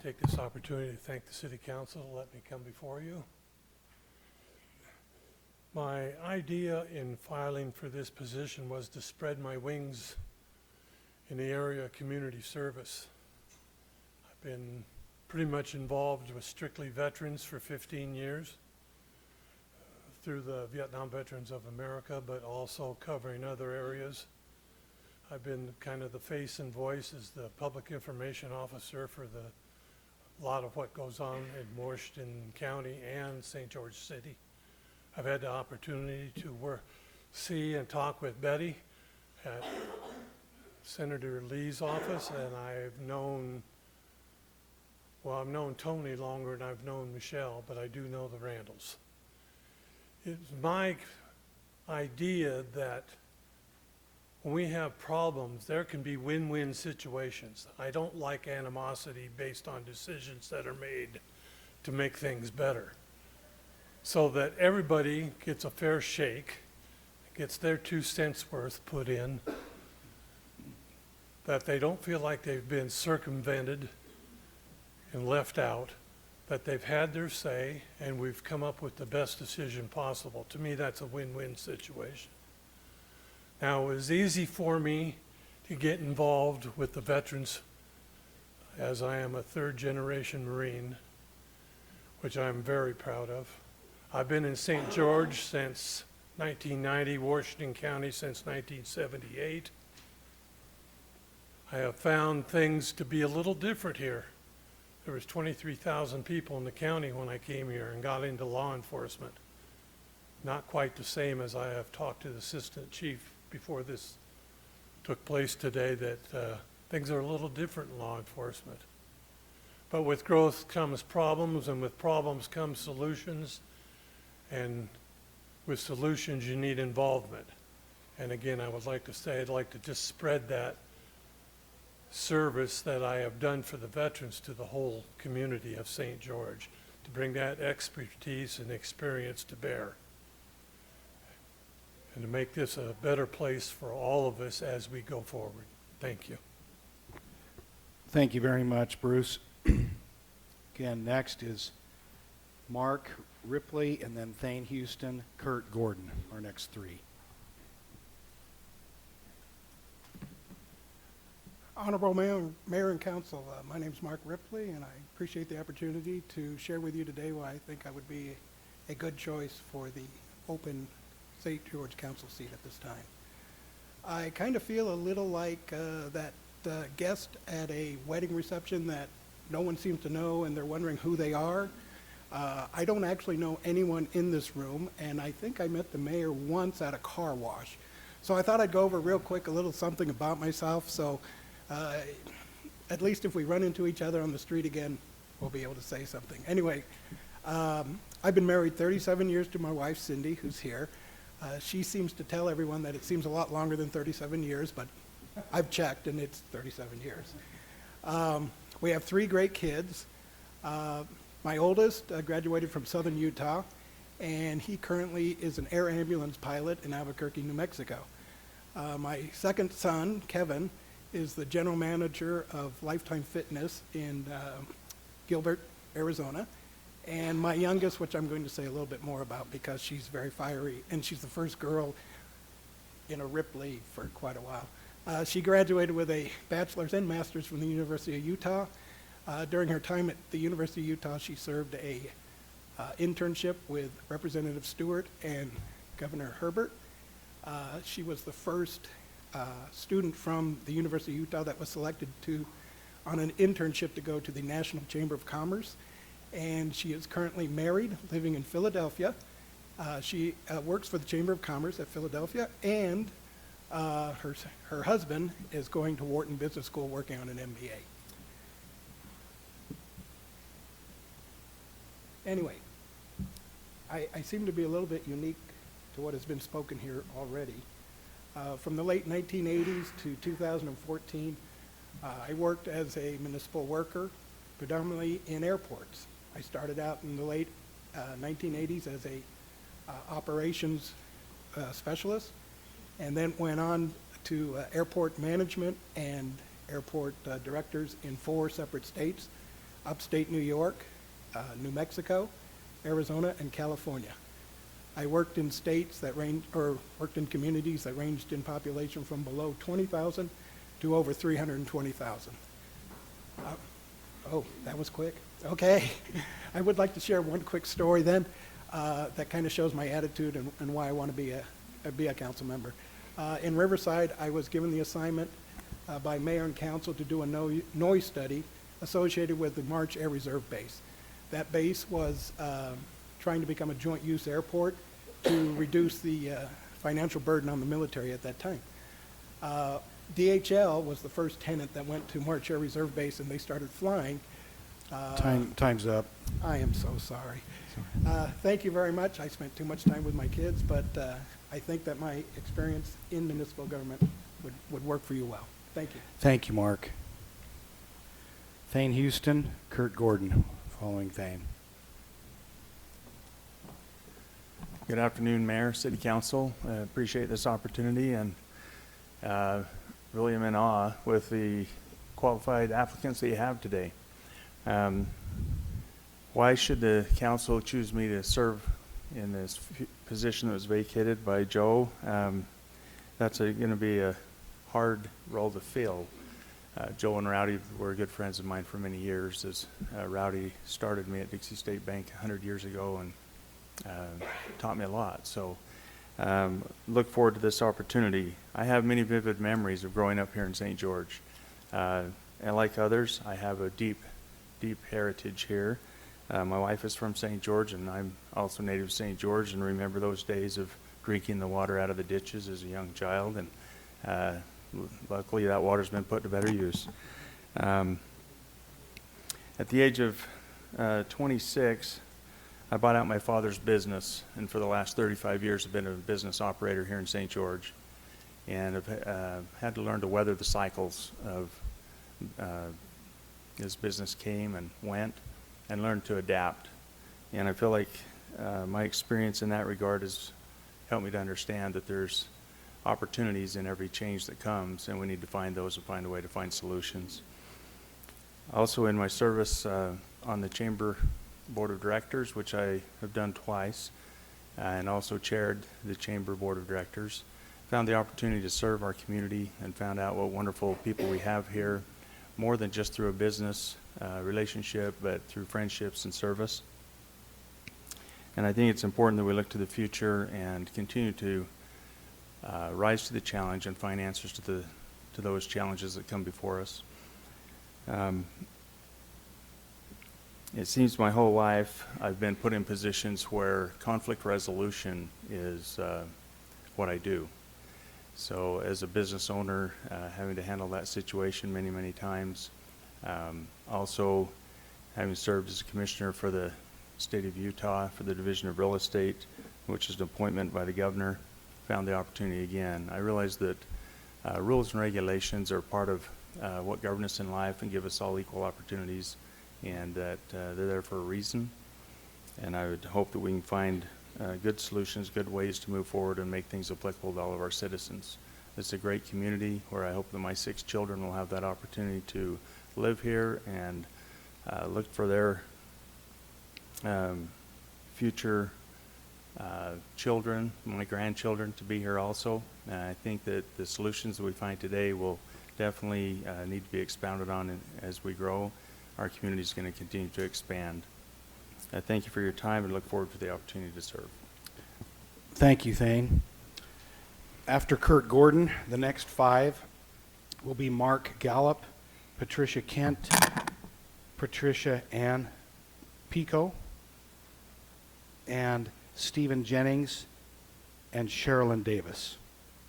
[SPEAKER 22] Take this opportunity to thank the City Council to let me come before you. My idea in filing for this position was to spread my wings in the area of community service. I've been pretty much involved with strictly veterans for 15 years through the Vietnam Veterans of America, but also covering other areas. I've been kind of the face and voice as the public information officer for a lot of what goes on in Washington County and St. George City. I've had the opportunity to see and talk with Betty at Senator Lee's office, and I've known Tony longer than I've known Michelle, but I do know the Randalls. It's my idea that when we have problems, there can be win-win situations. I don't like animosity based on decisions that are made to make things better. So that everybody gets a fair shake, gets their 2 cents worth put in, that they don't feel like they've been circumvented and left out, that they've had their say, and we've come up with the best decision possible. To me, that's a win-win situation. Now, it was easy for me to get involved with the veterans, as I am a 3rd-generation Marine, which I'm very proud of. I've been in St. George since 1990, Washington County since 1978. I have found things to be a little different here. There was 23,000 people in the county when I came here and got into law enforcement. Not quite the same as I have talked to the assistant chief before this took place today, that things are a little different in law enforcement. But with growth comes problems, and with problems come solutions, and with solutions you need involvement. And again, I would like to say I'd like to just spread that service that I have done for the veterans to the whole community of St. George, to bring that expertise and experience to bear, and to make this a better place for all of us as we go forward. Thank you.
[SPEAKER 6] Thank you very much, Bruce. Again, next is Mark Ripley, and then Thane Houston, Kurt Gordon, our next three.
[SPEAKER 2] Honorable Mayor and Council, my name is Mark Ripley, and I appreciate the opportunity to share with you today why I think I would be a good choice for the open St. George Council seat at this time. I kind of feel a little like that guest at a wedding reception that no one seems to know and they're wondering who they are. I don't actually know anyone in this room, and I think I met the mayor once at a car wash. So I thought I'd go over real quick a little something about myself, so at least if we run into each other on the street again, we'll be able to say something. Anyway, I've been married 37 years to my wife, Cindy, who's here. She seems to tell everyone that it seems a lot longer than 37 years, but I've checked, and it's 37 years. We have 3 great kids. My oldest graduated from Southern Utah, and he currently is an air ambulance pilot in Albuquerque, New Mexico. My second son, Kevin, is the general manager of Lifetime Fitness in Gilbert, Arizona. And my youngest, which I'm going to say a little bit more about because she's very fiery, and she's the first girl in a Ripley for quite a while. She graduated with a bachelor's and master's from the University of Utah. During her time at the University of Utah, she served a internship with Representative Stewart and Governor Herbert. She was the first student from the University of Utah that was selected on an internship to go to the National Chamber of Commerce. And she is currently married, living in Philadelphia. She works for the Chamber of Commerce at Philadelphia, and her husband is going to Wharton Business School working on an MBA. Anyway, I seem to be a little bit unique to what has been spoken here already. From the late 1980s to 2014, I worked as a municipal worker, predominantly in airports. I started out in the late 1980s as a operations specialist, and then went on to airport management and airport directors in 4 separate states: upstate New York, New Mexico, Arizona, and California. I worked in worked in communities that ranged in population from below 20,000 to over 320,000. Oh, that was quick. Okay. I would like to share one quick story then that kind of shows my attitude and why I want to be a council member. In Riverside, I was given the assignment by mayor and council to do a noise study associated with the March Air Reserve Base. That base was trying to become a joint use airport to reduce the financial burden on the military at that time. DHL was the first tenant that went to March Air Reserve Base, and they started flying.
[SPEAKER 6] Time's up.
[SPEAKER 2] I am so sorry. Thank you very much. I spent too much time with my kids, but I think that my experience in municipal government would work for you well. Thank you.
[SPEAKER 6] Thank you, Mark. Thane Houston, Kurt Gordon, following Thane.
[SPEAKER 4] Good afternoon, Mayor, City Council. I appreciate this opportunity, and really am in awe with the qualified applicants that you have today. Why should the council choose me to serve in this position that was vacated by Joe? That's going to be a hard role to fill. Joe and Rowdy were good friends of mine for many years, as Rowdy started me at Dixie State Bank 100 years ago and taught me a lot. So look forward to this opportunity. I have many vivid memories of growing up here in St. George. And like others, I have a deep heritage here. My wife is from St. George, and I'm also native of St. George, and remember those days of drinking the water out of the ditches as a young child, and luckily that water's been put to better use. At the age of 26, I bought out my father's business, and for the last 35 years I've been a business operator here in St. George, and I've had to learn to weather the cycles of his business came and went, and learn to adapt. And I feel like my experience in that regard has helped me to understand that there's opportunities in every change that comes, and we need to find those and find a way to find solutions. Also, in my service on the chamber Board of Directors, which I have done twice, and also chaired the Chamber Board of Directors. Found the opportunity to serve our community and found out what wonderful people we have here, more than just through a business relationship, but through friendships and service. And I think it's important that we look to the future and continue to rise to the challenge and find answers to those challenges that come before us. It seems my whole life I've been put in positions where conflict resolution is what I do. So as a business owner, having to handle that situation many, many times. Also having served as a commissioner for the state of Utah for the Division of Real Estate, which is an appointment by the governor, found the opportunity again. I realized that rules and regulations are part of what govern us in life and give us all equal opportunities, and that they're there for a reason. And I would hope that we can find good solutions, good ways to move forward and make things applicable to all of our citizens. It's a great community where I hope that my 6 children will have that opportunity to live here and look for their future children, my grandchildren, to be here also. I think that the solutions that we find today will definitely need to be expounded on as we grow. Our community is going to continue to expand. Thank you for your time and look forward to the opportunity to serve.
[SPEAKER 6] Thank you, Thane. After Kurt Gordon, the next 5 will be Mark Gallup, Patricia Kent, Patricia Ann Pico, and Stephen Jennings, and Sherilyn Davis.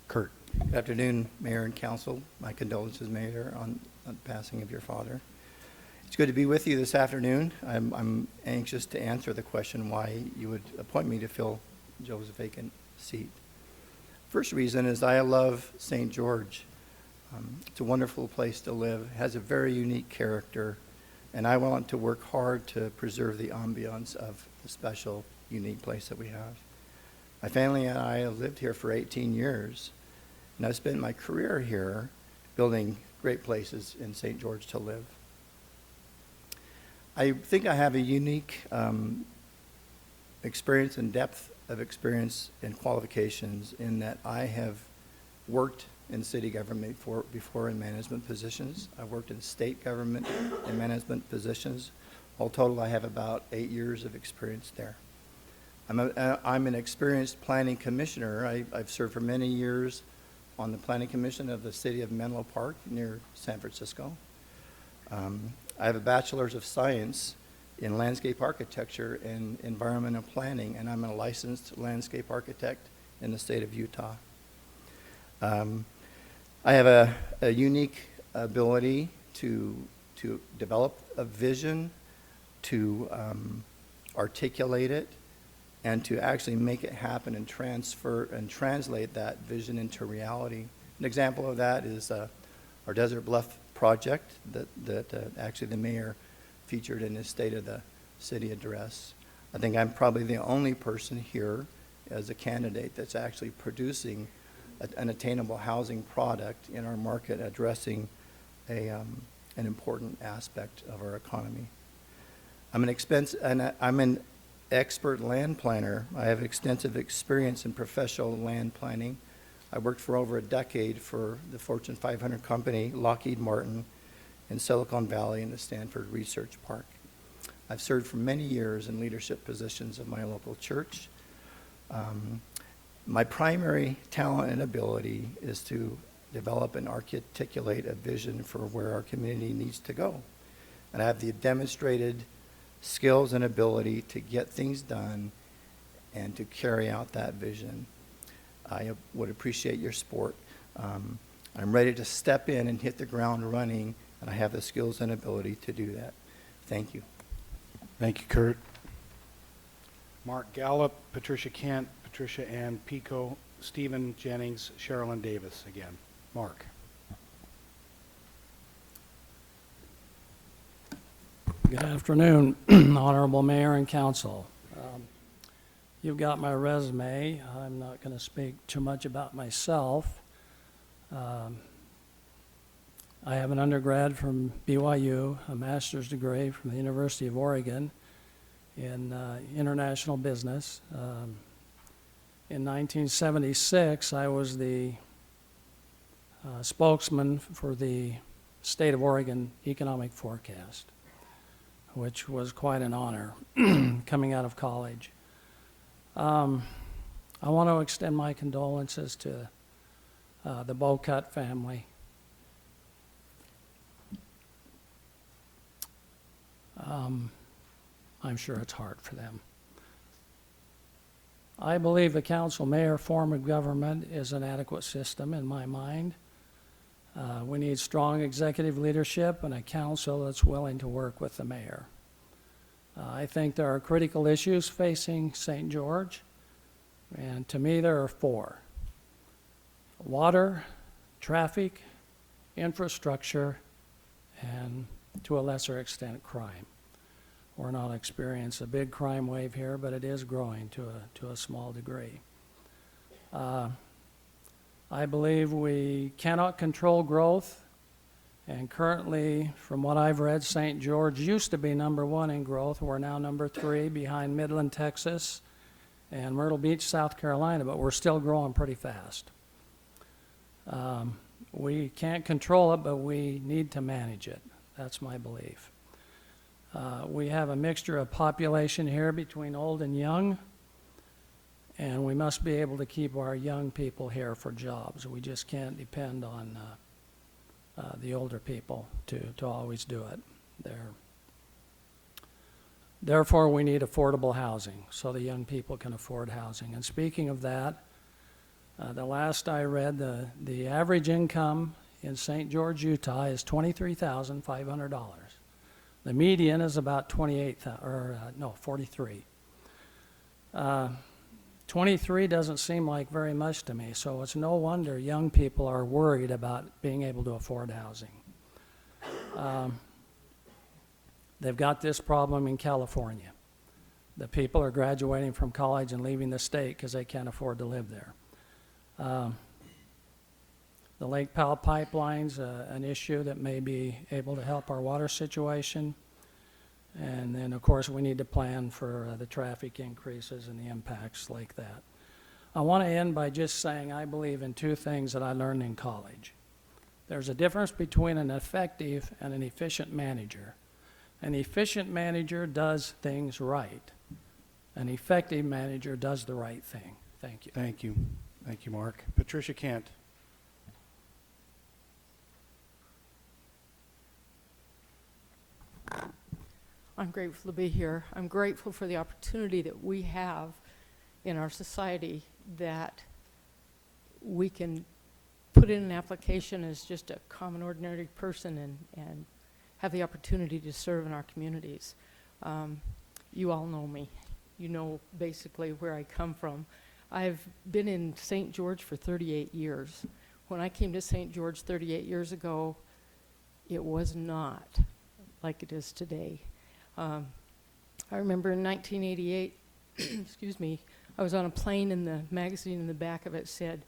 [SPEAKER 6] Kurt.
[SPEAKER 1] Good afternoon, Mayor and Council. My condolences, Mayor, on the passing of your father. It's good to be with you this afternoon. I'm anxious to answer the question why you would appoint me to fill Joe's vacant seat. First reason is I love St. George. It's a wonderful place to live. It has a very unique character, and I want to work hard to preserve the ambiance of the special, unique place that we have. My family and I have lived here for 18 years, and I've spent my career here building great places in St. George to live. I think I have a unique experience and depth of experience and qualifications in that I have worked in city government before in management positions. I've worked in state government in management positions. All total, I have about 8 years of experience there. I'm an experienced planning commissioner. I've served for many years on the planning commission of the city of Menlo Park near San Francisco. I have a bachelor's of science in landscape architecture and environmental planning, and I'm a licensed landscape architect in the state of Utah. I have a unique ability to develop a vision, to articulate it, and to actually make it happen and transfer and translate that vision into reality. An example of that is our Desert Bluff project that actually the mayor featured in his State of the City address. I think I'm probably the only person here as a candidate that's actually producing an attainable housing product in our market, addressing an important aspect of our economy. I'm an expert land planner. I have extensive experience in professional land planning. I worked for over a decade for the Fortune 500 company, Lockheed Martin, in Silicon Valley in the Stanford Research Park. I've served for many years in leadership positions of my local church. My primary talent and ability is to develop and articulate a vision for where our community needs to go. And I have the demonstrated skills and ability to get things done and to carry out that vision. I would appreciate your support. I'm ready to step in and hit the ground running, and I have the skills and ability to do that. Thank you.
[SPEAKER 6] Thank you, Kurt. Mark Gallup, Patricia Kent, Patricia Ann Pico, Stephen Jennings, Sherilyn Davis again. Mark.
[SPEAKER 3] Good afternoon, Honorable Mayor and Council. You've got my resume. I'm not going to speak too much about myself. I have an undergrad from BYU, a master's degree from the University of Oregon, in international business. In 1976, I was the spokesman for the State of Oregon Economic Forecast, which was quite an honor coming out of college. I want to extend my condolences to the Bocut family. I'm sure it's hard for them. I believe the council-mayor form of government is an adequate system in my mind. We need strong executive leadership and a council that's willing to work with the mayor. I think there are critical issues facing St. George, and to me there are 4. Water, traffic, infrastructure, and to a lesser extent, crime. We're not experiencing a big crime wave here, but it is growing to a small degree. I believe we cannot control growth, and currently, from what I've read, St. George used to be #1 in growth. We're now #3 behind Midland, Texas, and Myrtle Beach, South Carolina, but we're still growing pretty fast. We can't control it, but we need to manage it. That's my belief. We have a mixture of population here between old and young, and we must be able to keep our young people here for jobs. We just can't depend on the older people to always do it. Therefore, we need affordable housing so the young people can afford housing. And speaking of that, the last I read, the average income in St. George, Utah is $23,500. The median is about 43. 23 doesn't seem like very much to me, so it's no wonder young people are worried about being able to afford housing. They've got this problem in California. The people are graduating from college and leaving the state because they can't afford to live there. The Lake Powell pipeline's an issue that may be able to help our water situation. And then, of course, we need to plan for the traffic increases and the impacts like that. I want to end by just saying I believe in 2 things that I learned in college. There's a difference between an effective and an efficient manager. An efficient manager does things right. An effective manager does the right thing. Thank you.
[SPEAKER 6] Thank you. Thank you, Mark. Patricia Kent.
[SPEAKER 7] I'm grateful to be here. I'm grateful for the opportunity that we have in our society that we can put in an application as just a common, ordinary person and have the opportunity to serve in our communities. You all know me. You know basically where I come from. I've been in St. George for 38 years. When I came to St. George 38 years ago, it was not like it is today. I remember in 1988, excuse me, I was on a plane and the magazine in the back of it said,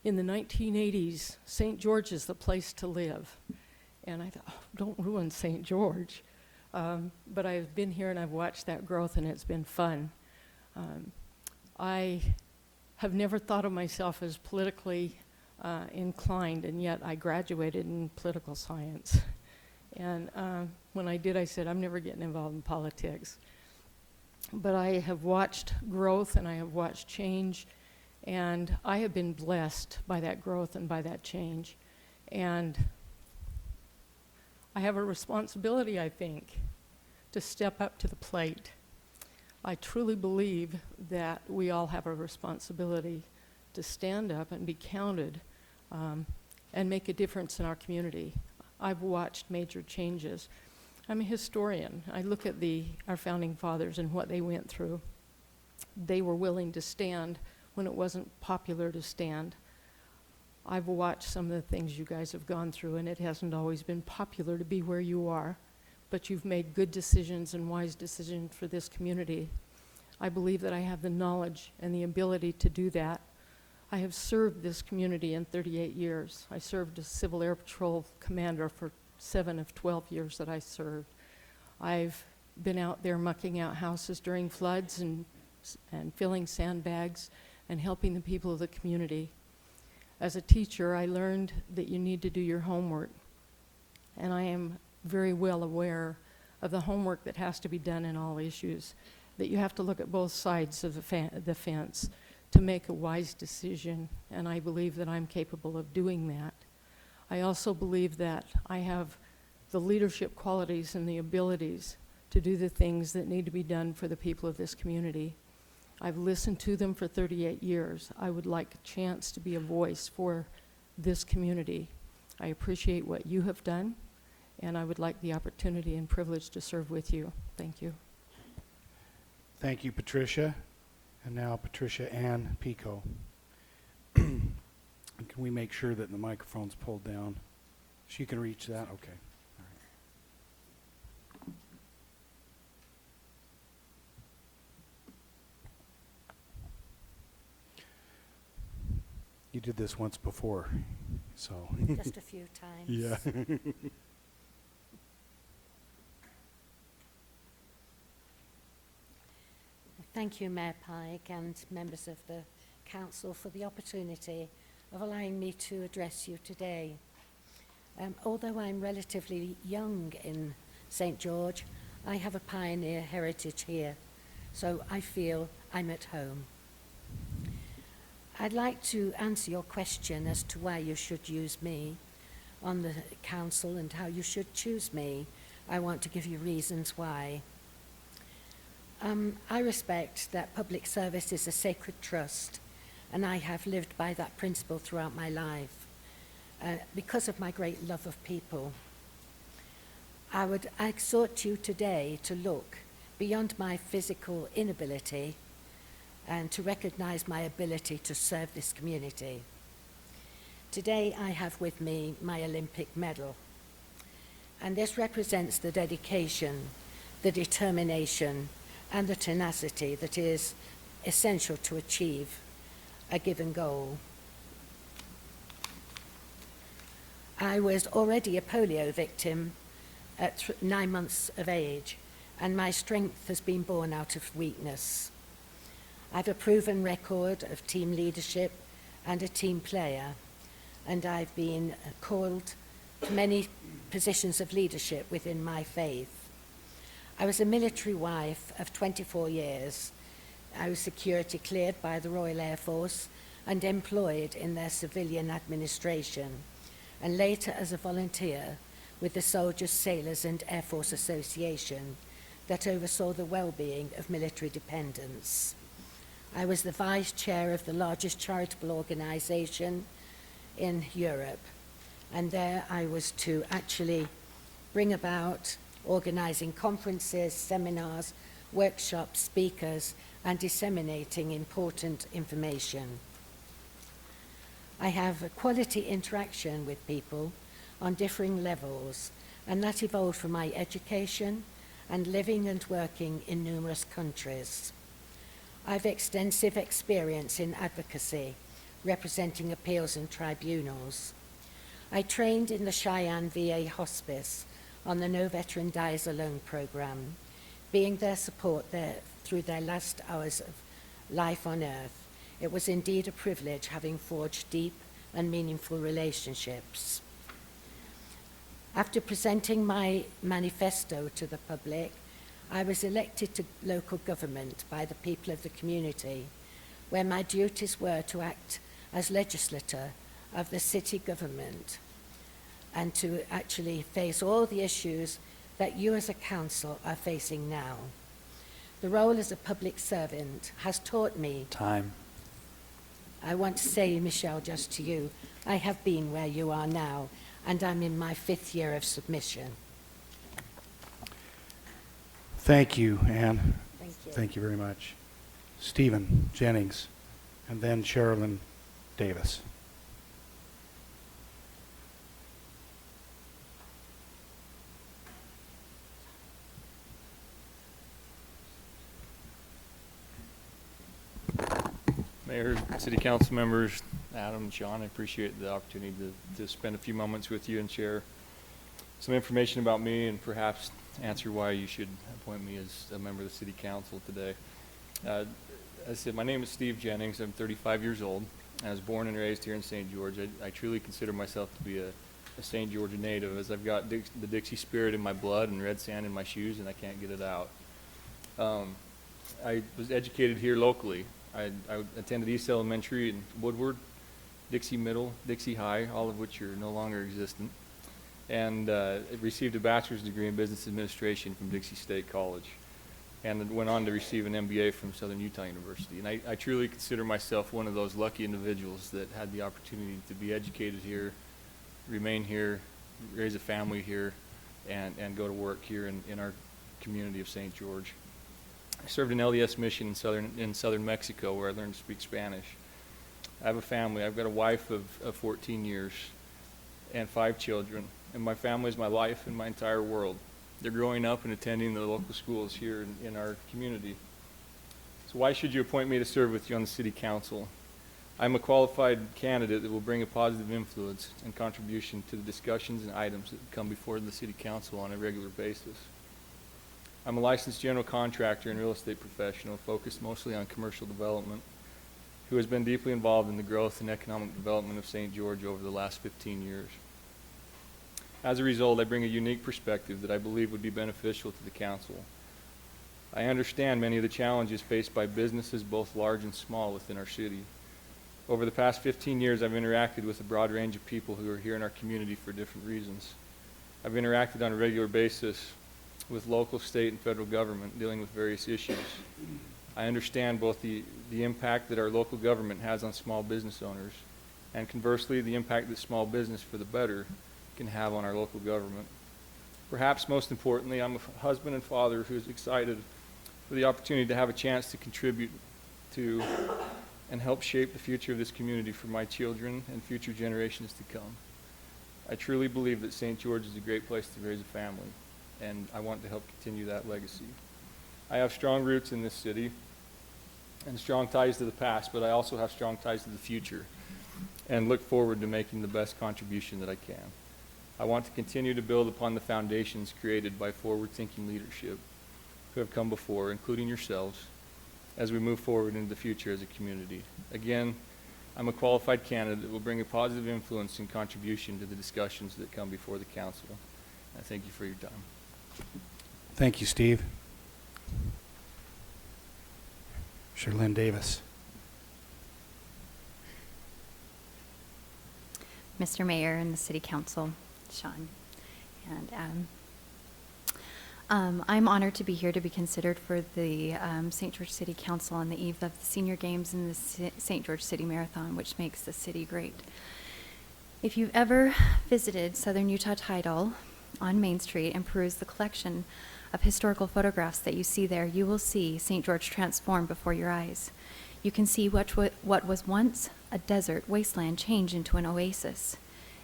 [SPEAKER 7] in the 1980s, St. George is the place to live. And I thought, oh, don't ruin St. George. But I've been here and I've watched that growth and it's been fun. I have never thought of myself as politically inclined, and yet I graduated in political science. And when I did, I said, I'm never getting involved in politics. But I have watched growth and I have watched change, and I have been blessed by that growth and by that change. And I have a responsibility, I think, to step up to the plate. I truly believe that we all have a responsibility to stand up and be counted and make a difference in our community. I've watched major changes. I'm a historian. I look at our founding fathers and what they went through. They were willing to stand when it wasn't popular to stand. I've watched some of the things you guys have gone through, and it hasn't always been popular to be where you are, but you've made good decisions and wise decisions for this community. I believe that I have the knowledge and the ability to do that. I have served this community in 38 years. I served as Civil Air Patrol commander for 7 of 12 years that I served. I've been out there mucking out houses during floods and filling sandbags and helping the people of the community. As a teacher, I learned that you need to do your homework, and I am very well aware of the homework that has to be done in all issues, that you have to look at both sides of the fence to make a wise decision, and I believe that I'm capable of doing that. I also believe that I have the leadership qualities and the abilities to do the things that need to be done for the people of this community. I've listened to them for 38 years. I would like a chance to be a voice for this community. I appreciate what you have done, and I would like the opportunity and privilege to serve with you. Thank you.
[SPEAKER 6] Thank you, Patricia. And now Patricia Ann Pico. Can we make sure that the microphone's pulled down? She can reach that? Okay. All right. You did this once before, so.
[SPEAKER 8] Just a few times.
[SPEAKER 6] Yeah.
[SPEAKER 8] Thank you, Mayor Pike and members of the council for the opportunity of allowing me to address you today. Although I'm relatively young in St. George, I have a pioneer heritage here, so I feel I'm at home. I'd like to answer your question as to why you should use me on the council and how you should choose me. I want to give you reasons why. I respect that public service is a sacred trust, and I have lived by that principle throughout my life because of my great love of people. I would exhort you today to look beyond my physical inability and to recognize my ability to serve this community. Today I have with me my Olympic medal, and this represents the dedication, the determination, and the tenacity that is essential to achieve a given goal. I was already a polio victim at 9 months of age, and my strength has been born out of weakness. I've a proven record of team leadership and a team player, and I've been called to many positions of leadership within my faith. I was a military wife of 24 years. I was security cleared by the Royal Air Force and employed in their civilian administration, and later as a volunteer with the Soldiers, Sailors and Air Force Association that oversaw the well-being of military dependents. I was the vice chair of the largest charitable organization in Europe, and there I was to actually bring about organizing conferences, seminars, workshops, speakers, and disseminating important information. I have a quality interaction with people on differing levels, and that evolved from my education and living and working in numerous countries. I've extensive experience in advocacy, representing appeals and tribunals. I trained in the Cheyenne VA Hospice on the No Veteran Dies Alone program, being their support there through their last hours of life on earth. It was indeed a privilege having forged deep and meaningful relationships. After presenting my manifesto to the public, I was elected to local government by the people of the community, where my duties were to act as legislator of the city government and to actually face all the issues that you as a council are facing now. The role as a public servant has taught me.
[SPEAKER 21] Time.
[SPEAKER 8] I want to say, Michelle, just to you, I have been where you are now, and I'm in my 5th year of submission.
[SPEAKER 6] Thank you, Ann.
[SPEAKER 8] Thank you.
[SPEAKER 6] Thank you very much. Stephen Jennings, and then Sherilyn Davis.
[SPEAKER 9] Mayor, City Council members, Adam, John, I appreciate the opportunity to spend a few moments with you and share some information about me and perhaps answer why you should appoint me as a member of the City Council today. As I said, my name is Steve Jennings. I'm 35 years old. I was born and raised here in St. George. I truly consider myself to be a St. George native, as I've got the Dixie spirit in my blood and red sand in my shoes, and I can't get it out. I was educated here locally. I attended East Elementary in Woodward, Dixie Middle, Dixie High, all of which are no longer existent, and received a bachelor's degree in business administration from Dixie State College, and went on to receive an MBA from Southern Utah University. And I truly consider myself one of those lucky individuals that had the opportunity to be educated here, remain here, raise a family here, and go to work here in our community of St. George. I served an LDS mission in southern Mexico, where I learned to speak Spanish. I have a family. I've got a wife of 14 years and 5 children, and my family is my life and my entire world. They're growing up and attending the local schools here in our community. So why should you appoint me to serve with you on the City Council? I'm a qualified candidate that will bring a positive influence and contribution to the discussions and items that come before the City Council on a regular basis. I'm a licensed general contractor and real estate professional focused mostly on commercial development, who has been deeply involved in the growth and economic development of St. George over the last 15 years. As a result, I bring a unique perspective that I believe would be beneficial to the council. I understand many of the challenges faced by businesses both large and small within our city. Over the past 15 years, I've interacted with a broad range of people who are here in our community for different reasons. I've interacted on a regular basis with local, state, and federal government dealing with various issues. I understand both the impact that our local government has on small business owners, and conversely, the impact that small business for the better can have on our local government. Perhaps most importantly, I'm a husband and father who is excited for the opportunity to have a chance to contribute to and help shape the future of this community for my children and future generations to come. I truly believe that St. George is a great place to raise a family, and I want to help continue that legacy. I have strong roots in this city and strong ties to the past, but I also have strong ties to the future and look forward to making the best contribution that I can. I want to continue to build upon the foundations created by forward-thinking leadership who have come before, including yourselves, as we move forward into the future as a community. Again, I'm a qualified candidate that will bring a positive influence and contribution to the discussions that come before the council. I thank you for your time.
[SPEAKER 6] Thank you, Steve. Sherlyn Davis.
[SPEAKER 10] Mr. Mayor and the City Council, Sean and Adam. I'm honored to be here to be considered for the St. George City Council on the eve of the Senior Games and the St. George City Marathon, which makes the city great. If you've ever visited Southern Utah Tidal on Main Street and perused the collection of historical photographs that you see there, you will see St. George transformed before your eyes. You can see what was once a desert wasteland change into an oasis.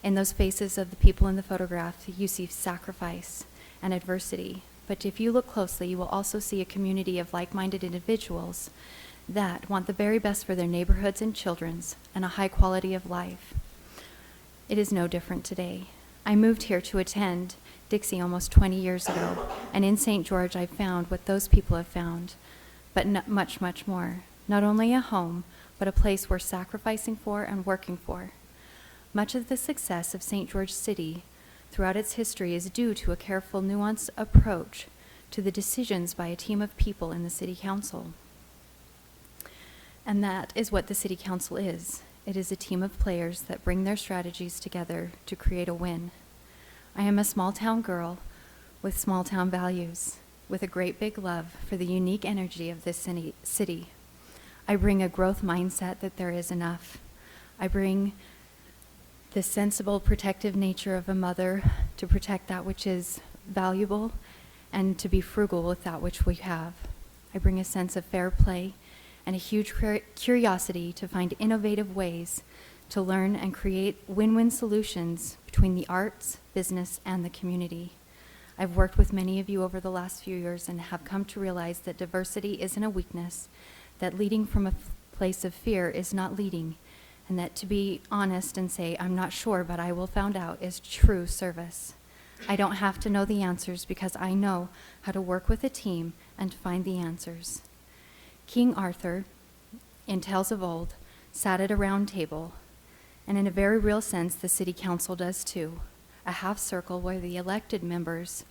[SPEAKER 10] In those faces of the people in the photograph, you see sacrifice and adversity. But if you look closely, you will also see a community of like-minded individuals that want the very best for their neighborhoods and children's and a high quality of life. It is no different today. I moved here to attend Dixie almost 20 years ago, and in St. George I found what those people have found, but much, much more. Not only a home, but a place worth sacrificing for and working for. Much of the success of St. George City throughout its history is due to a careful, nuanced approach to the decisions by a team of people in the City Council. And that is what the City Council is. It is a team of players that bring their strategies together to create a win. I am a small-town girl with small-town values, with a great big love for the unique energy of this city. I bring a growth mindset that there is enough. I bring the sensible, protective nature of a mother to protect that which is valuable and to be frugal with that which we have. I bring a sense of fair play and a huge curiosity to find innovative ways to learn and create win-win solutions between the arts, business, and the community. I've worked with many of you over the last few years and have come to realize that diversity isn't a weakness, that leading from a place of fear is not leading, and that to be honest and say, I'm not sure, but I will find out, is true service. I don't have to know the answers because I know how to work with a team and find the answers. King Arthur, in Tales of Old, sat at a round table, and in a very real sense, the city council does too, a half circle where the elected members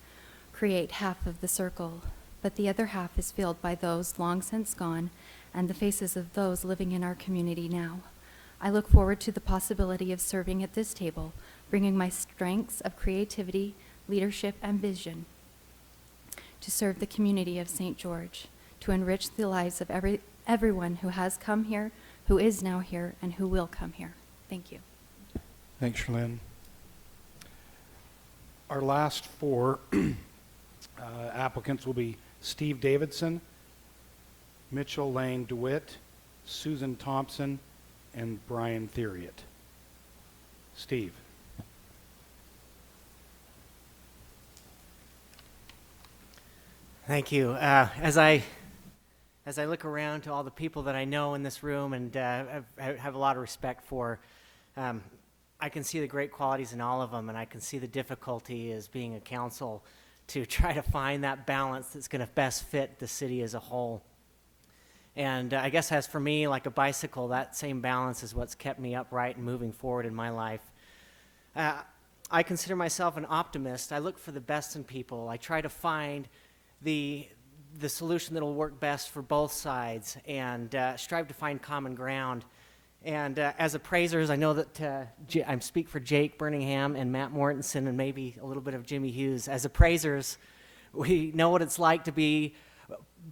[SPEAKER 10] create half of the circle, but the other half is filled by those long since gone and the faces of those living in our community now. I look forward to the possibility of serving at this table, bringing my strengths of creativity, leadership, and vision to serve the community of St. George, to enrich the lives of everyone who has come here, who is now here, and who will come here. Thank you.
[SPEAKER 6] Thanks, Shalyn. Our last four applicants will be Steve Davidson, Mitchell Lane DeWitt, Susan Thompson, and Brian Theriot. Steve.
[SPEAKER 11] Thank you. As I look around to all the people that I know in this room and have a lot of respect for, I can see the great qualities in all of them, and I can see the difficulty as being a council to try to find that balance that's going to best fit the city as a whole. And I guess as for me, like a bicycle, that same balance is what's kept me upright and moving forward in my life. I consider myself an optimist. I look for the best in people. I try to find the solution that will work best for both sides and strive to find common ground. And as appraisers, I know that I speak for Jake Birmingham and Matt Mortensen and maybe a little bit of Jimmy Hughes. As appraisers, we know what it's like to be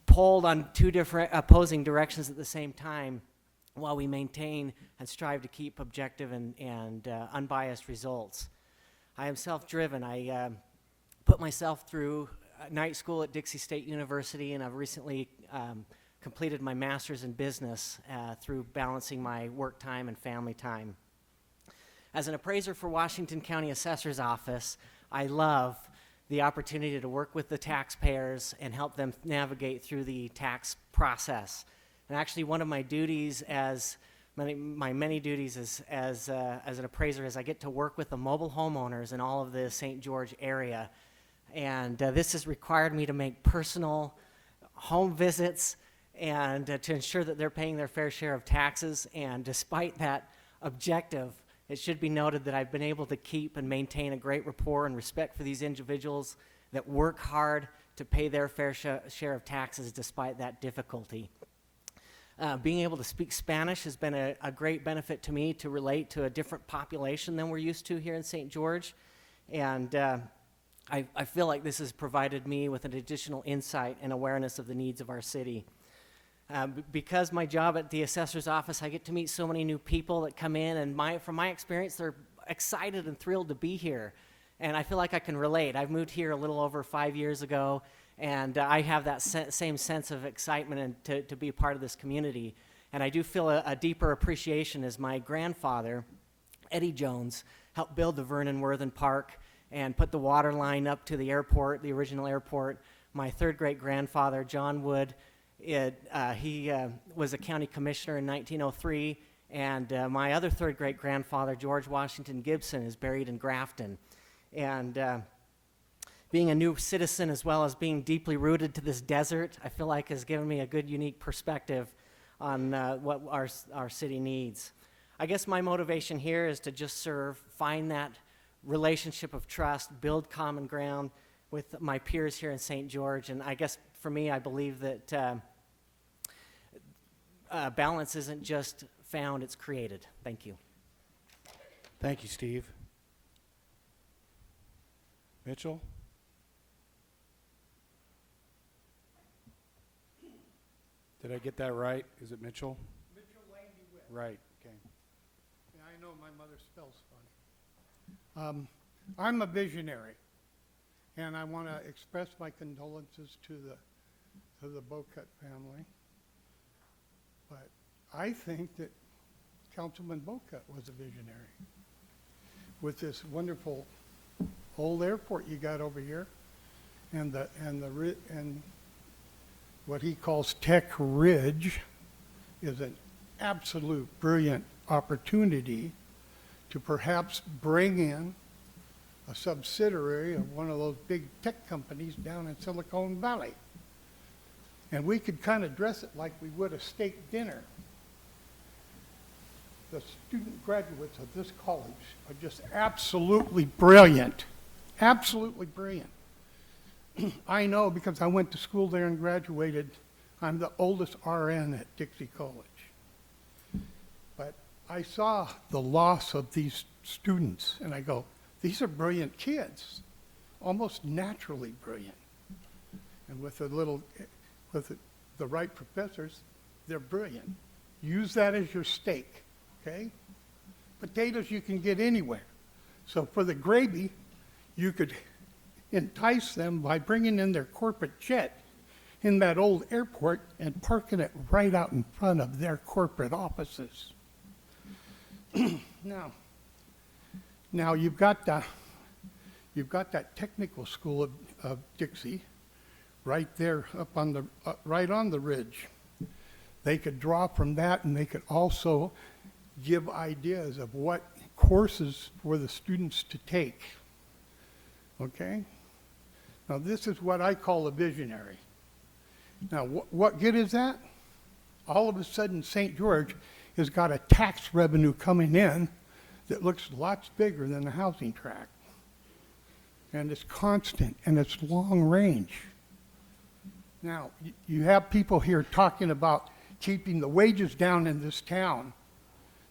[SPEAKER 11] pulled on two different opposing directions at the same time while we maintain and strive to keep objective and unbiased results. I am self-driven. I put myself through night school at Dixie State University, and I've recently completed my master's in business through balancing my work time and family time. As an appraiser for Washington County Assessor's Office, I love the opportunity to work with the taxpayers and help them navigate through the tax process. And actually, one of my duties my many duties as an appraiser is I get to work with the mobile homeowners in all of the St. George area. And this has required me to make personal home visits and to ensure that they're paying their fair share of taxes. And despite that objective, it should be noted that I've been able to keep and maintain a great rapport and respect for these individuals that work hard to pay their fair share of taxes despite that difficulty. Being able to speak Spanish has been a great benefit to me to relate to a different population than we're used to here in St. George. And I feel like this has provided me with an additional insight and awareness of the needs of our city. Because my job at the assessor's office, I get to meet so many new people that come in, and from my experience, they're excited and thrilled to be here. And I feel like I can relate. I've moved here a little over 5 years ago, and I have that same sense of excitement and to be a part of this community. And I do feel a deeper appreciation as my grandfather, Eddie Jones, helped build the Vernon Worthen Park and put the water line up to the airport, the original airport. My third great-grandfather, John Wood, he was a county commissioner in 1903, and my other third great-grandfather, George Washington Gibson, is buried in Grafton. And being a new citizen as well as being deeply rooted to this desert, I feel like has given me a good, unique perspective on what our city needs. I guess my motivation here is to just serve, find that relationship of trust, build common ground with my peers here in St. George. And I guess for me, I believe that balance isn't just found, it's created. Thank you.
[SPEAKER 6] Thank you, Steve. Mitchell? Did I get that right? Is it Mitchell?
[SPEAKER 2] Mitchell Lane DeWitt.
[SPEAKER 6] Right, okay.
[SPEAKER 2] Yeah, I know my mother spells funny. I'm a visionary, and I want to express my condolences to the Bocut family. But I think that Councilman Bocut was a visionary with this wonderful old airport you got over here, and what he calls Tech Ridge is an absolute brilliant opportunity to perhaps bring in a subsidiary of one of those big tech companies down in Silicon Valley. And we could kind of dress it like we would a steak dinner. The student graduates of this college are just absolutely brilliant. Absolutely brilliant. I know because I went to school there and graduated. I'm the oldest RN at Dixie College. But I saw the loss of these students, and I go, these are brilliant kids, almost naturally brilliant. And with the right professors, they're brilliant. Use that as your steak, okay? Potatoes you can get anywhere. So for the gravy, you could entice them by bringing in their corporate jet in that old airport and parking it right out in front of their corporate offices. Now you've got that technical school of Dixie right there up on the right on the ridge. They could draw from that, and they could also give ideas of what courses for the students to take. Okay? Now this is what I call a visionary. Now what good is that? All of a sudden St. George has got a tax revenue coming in that looks lots bigger than the housing tract. And it's constant and it's long range. Now, you have people here talking about keeping the wages down in this town,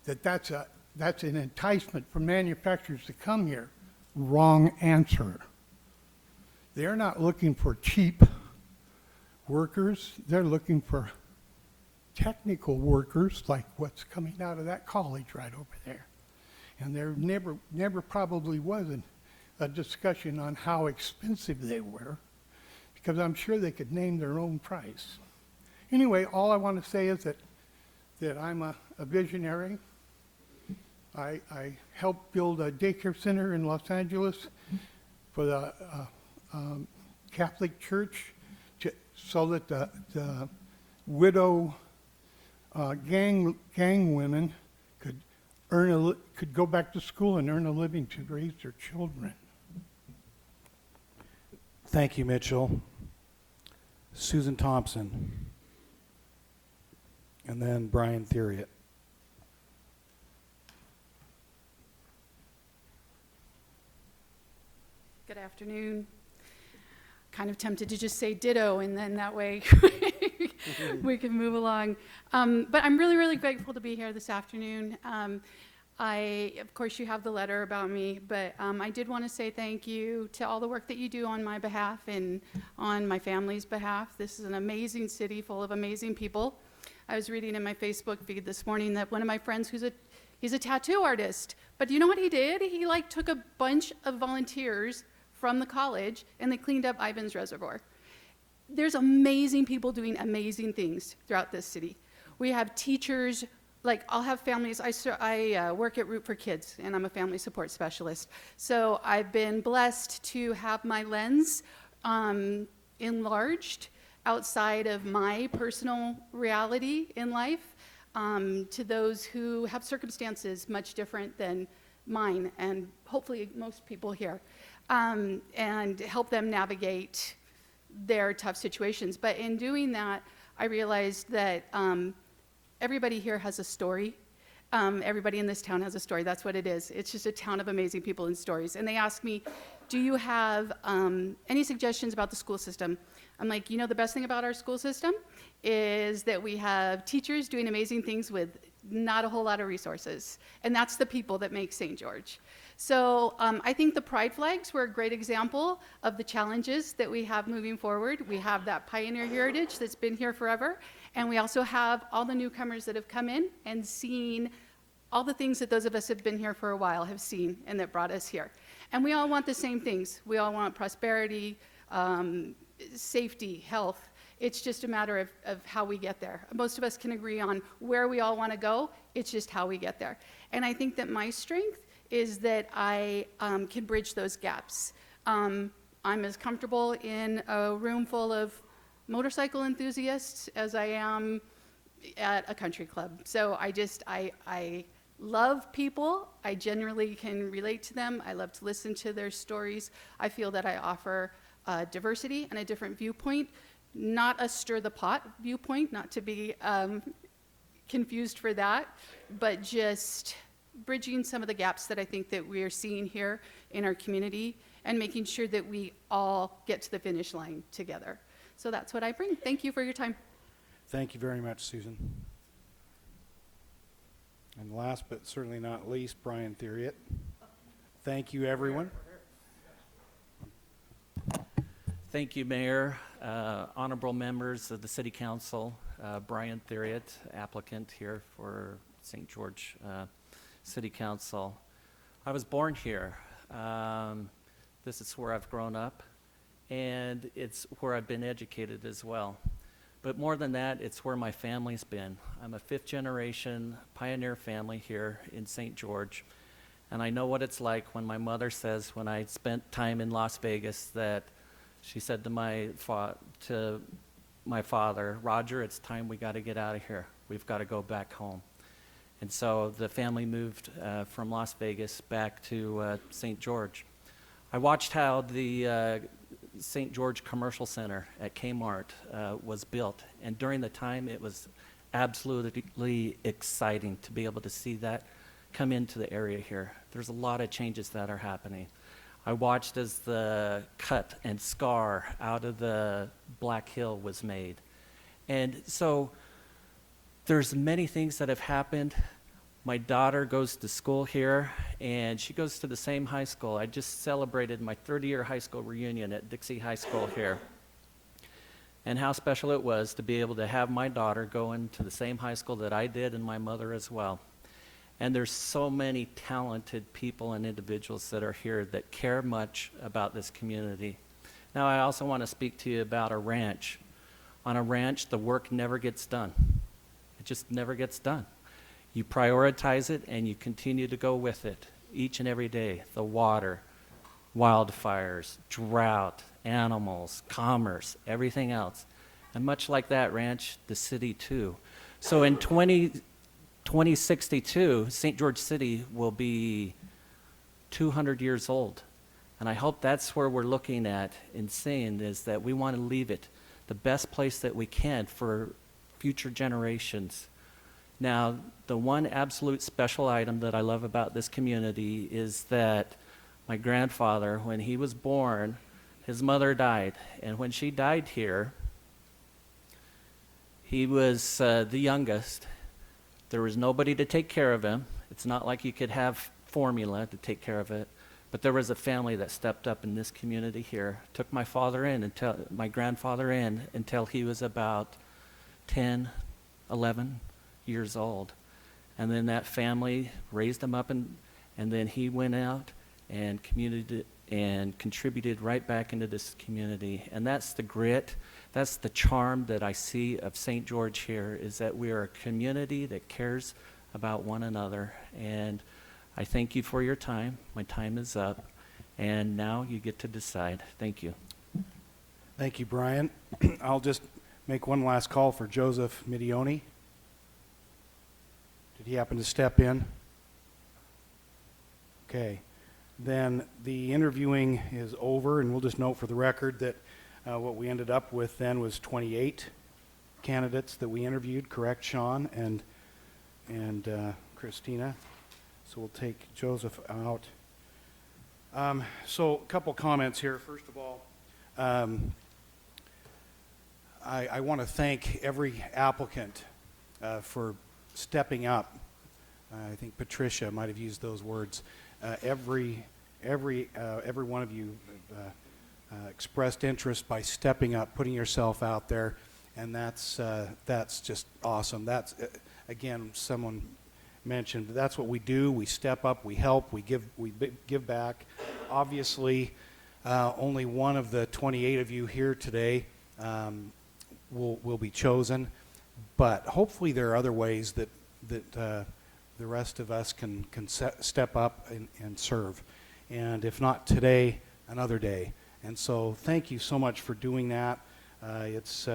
[SPEAKER 2] that's an enticement for manufacturers to come here. Wrong answer. They're not looking for cheap workers. They're looking for technical workers like what's coming out of that college right over there. And there never probably was a discussion on how expensive they were, because I'm sure they could name their own price. Anyway, all I want to say is that I'm a visionary. I helped build a daycare center in Los Angeles for the Catholic Church so that the widow gang women could go back to school and earn a living to raise their children.
[SPEAKER 6] Thank you, Mitchell. Susan Thompson. And then Brian Theriot.
[SPEAKER 12] Good afternoon. Kind of tempted to just say ditto, and then that way we can move along. But I'm really, really grateful to be here this afternoon. Of course, you have the letter about me, but I did want to say thank you to all the work that you do on my behalf and on my family's behalf. This is an amazing city full of amazing people. I was reading in my Facebook feed this morning that one of my friends he's a tattoo artist, but you know what he did? He took a bunch of volunteers from the college and they cleaned up Ivan's Reservoir. There's amazing people doing amazing things throughout this city. We have teachers. I'll have families. I work at Root for Kids, and I'm a family support specialist. So I've been blessed to have my lens enlarged outside of my personal reality in life to those who have circumstances much different than mine, and hopefully most people here, and help them navigate their tough situations. But in doing that, I realized that everybody here has a story. Everybody in this town has a story. That's what it is. It's just a town of amazing people and stories. And they ask me, do you have any suggestions about the school system? I'm like, the best thing about our school system is that we have teachers doing amazing things with not a whole lot of resources. And that's the people that make St. George. So I think the pride flags were a great example of the challenges that we have moving forward. We have that pioneer heritage that's been here forever. And we also have all the newcomers that have come in and seen all the things that those of us who have been here for a while have seen and that brought us here. And we all want the same things. We all want prosperity, safety, health. It's just a matter of how we get there. Most of us can agree on where we all want to go. It's just how we get there. And I think that my strength is that I can bridge those gaps. I'm as comfortable in a room full of motorcycle enthusiasts as I am at a country club. So I love people. I generally can relate to them. I love to listen to their stories. I feel that I offer diversity and a different viewpoint, not a stir the pot viewpoint, not to be confused for that, but just bridging some of the gaps that I think that we are seeing here in our community and making sure that we all get to the finish line together. So that's what I bring. Thank you for your time.
[SPEAKER 6] Thank you very much, Susan. And last but certainly not least, Brian Theriot. Thank you, everyone.
[SPEAKER 13] Thank you, Mayor, honorable members of the City Council, Brian Theriot, applicant here for St. George City Council. I was born here. This is where I've grown up, and it's where I've been educated as well. But more than that, it's where my family's been. I'm a fifth-generation pioneer family here in St. George, and I know what it's like when my mother says, when I spent time in Las Vegas, that she said to my father, Roger, it's time we got to get out of here. We've got to go back home. And so the family moved from Las Vegas back to St. George. I watched how the St. George Commercial Center at Kmart was built, and during the time it was absolutely exciting to be able to see that come into the area here. There's a lot of changes that are happening. I watched as the cut and scar out of the Black Hill was made. And so there's many things that have happened. My daughter goes to school here, and she goes to the same high school. I just celebrated my 30-year high school reunion at Dixie High School here. And how special it was to be able to have my daughter go into the same high school that I did, and my mother as well. And there's so many talented people and individuals that are here that care much about this community. Now, I also want to speak to you about a ranch. On a ranch, the work never gets done. It just never gets done. You prioritize it and you continue to go with it each and every day. The water, wildfires, drought, animals, commerce, everything else. And much like that ranch, the city too. So in 2062, St. George City will be 200 years old. And I hope that's where we're looking at in saying is that we want to leave it the best place that we can for future generations. Now, the one absolute special item that I love about this community is that my grandfather, when he was born, his mother died. And when she died here, he was the youngest. There was nobody to take care of him. It's not like you could have formula to take care of it. But there was a family that stepped up in this community here, took my grandfather in until he was about 10, 11 years old. And then that family raised him up, and then he went out and contributed right back into this community. And that's the grit, that's the charm that I see of St. George here, is that we are a community that cares about one another. And I thank you for your time. My time is up. And now you get to decide. Thank you.
[SPEAKER 6] Thank you, Brian. I'll just make one last call for Joseph Midioni. Did he happen to step in? Okay. Then the interviewing is over, and we'll just note for the record that what we ended up with then was 28 candidates that we interviewed, correct, Sean and Christina? So we'll take Joseph out. So a couple comments here. First of all, I want to thank every applicant for stepping up. I think Patricia might have used those words. Every one of you expressed interest by stepping up, putting yourself out there, and that's just awesome. That's again, someone mentioned, that's what we do. We step up, we help, we give back. Obviously, only one of the 28 of you here today will be chosen, but hopefully there are other ways that the rest of us can step up and serve. And if not today, another day. And so thank you so much for doing that. It's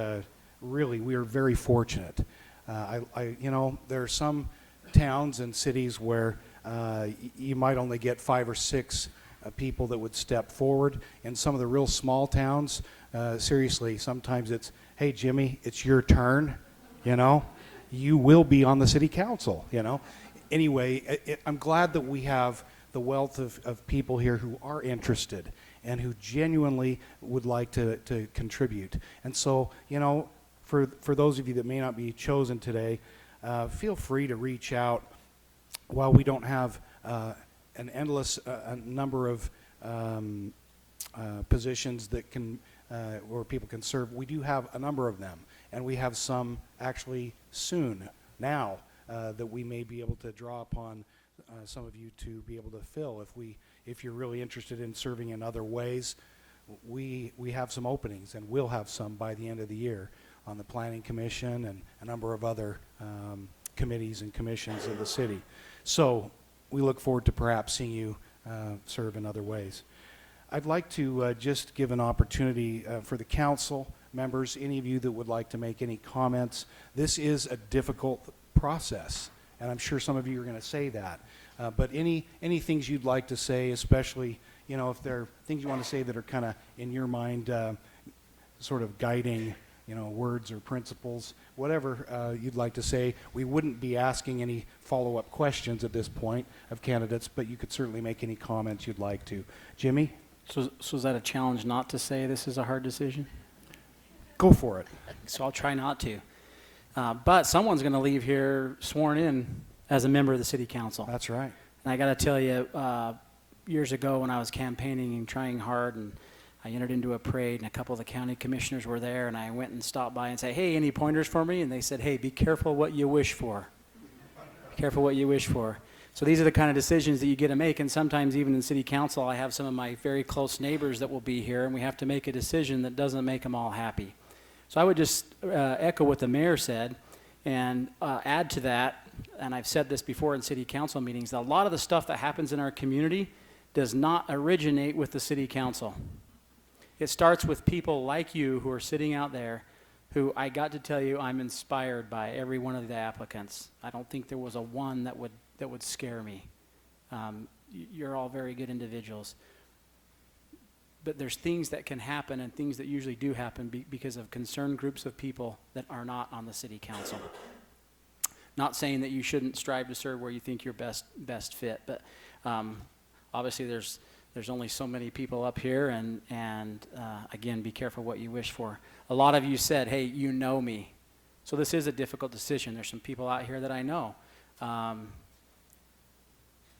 [SPEAKER 6] really, we are very fortunate. You know, there are some towns and cities where you might only get 5 or 6 people that would step forward. In some of the real small towns, seriously, sometimes it's, hey, Jimmy, it's your turn, you know? You will be on the city council, you know? Anyway, I'm glad that we have the wealth of people here who are interested and who genuinely would like to contribute. And so, you know, for those of you that may not be chosen today, feel free to reach out. While we don't have an endless number of positions that can, where people can serve, we do have a number of them. And we have some actually soon, now, that we may be able to draw upon some of you to be able to fill. If you're really interested in serving in other ways, we have some openings, and we'll have some by the end of the year on the Planning Commission and a number of other committees and commissions in the city. So we look forward to perhaps seeing you serve in other ways. I'd like to just give an opportunity for the council members, any of you that would like to make any comments. This is a difficult process, and I'm sure some of you are going to say that. But any things you'd like to say, especially, you know, if there are things you want to say that are kind of in your mind, sort of guiding, you know, words or principles, whatever you'd like to say. We wouldn't be asking any follow-up questions at this point of candidates, but you could certainly make any comments you'd like to. Jimmy?
[SPEAKER 14] So is that a challenge not to say this is a hard decision?
[SPEAKER 6] Go for it.
[SPEAKER 14] So I'll try not to. But someone's going to leave here sworn in as a member of the city council.
[SPEAKER 6] That's right.
[SPEAKER 14] And I got to tell you, years ago when I was campaigning and trying hard, and I entered into a parade, and a couple of the county commissioners were there, and I went and stopped by and said, hey, any pointers for me? And they said, hey, be careful what you wish for. Be careful what you wish for. So these are the kind of decisions that you get to make, and sometimes even in city council, I have some of my very close neighbors that will be here, and we have to make a decision that doesn't make them all happy. So I would just echo what the mayor said and add to that, and I've said this before in city council meetings, that a lot of the stuff that happens in our community does not originate with the city council. It starts with people like you who are sitting out there who, I got to tell you, I'm inspired by every one of the applicants. I don't think there was a one that would scare me. You're all very good individuals. But there's things that can happen and things that usually do happen because of concerned groups of people that are not on the city council. Not saying that you shouldn't strive to serve where you think you're best fit, but obviously there's only so many people up here, and again, be careful what you wish for. A lot of you said, hey, you know me. So this is a difficult decision. There's some people out here that I know.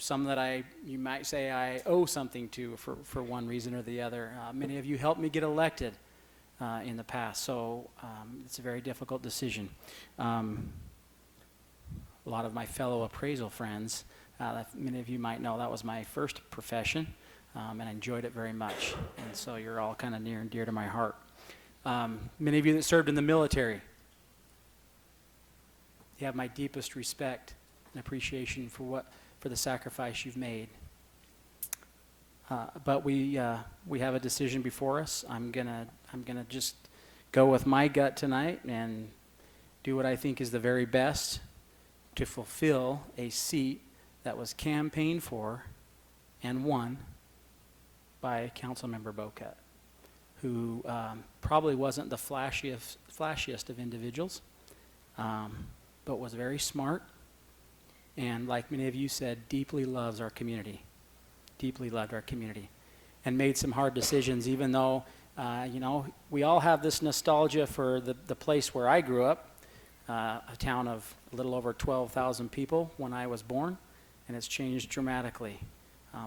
[SPEAKER 14] Some that you might say I owe something to for one reason or the other. Many of you helped me get elected in the past, so it's a very difficult decision. A lot of my fellow appraisal friends, many of you might know that was my first profession, and I enjoyed it very much, and so you're all kind of near and dear to my heart. Many of you that served in the military, you have my deepest respect and appreciation for the sacrifice you've made. But we have a decision before us. I'm gonna just go with my gut tonight and do what I think is the very best to fulfill a seat that was campaigned for and won by Councilmember Bocat, who probably wasn't the flashiest of individuals, but was very smart, and like many of you said, deeply loves our community, deeply loved our community, and made some hard decisions, even though, you know, we all have this nostalgia for the place where I grew up, a town of a little over 12,000 people when I was born, and it's changed dramatically.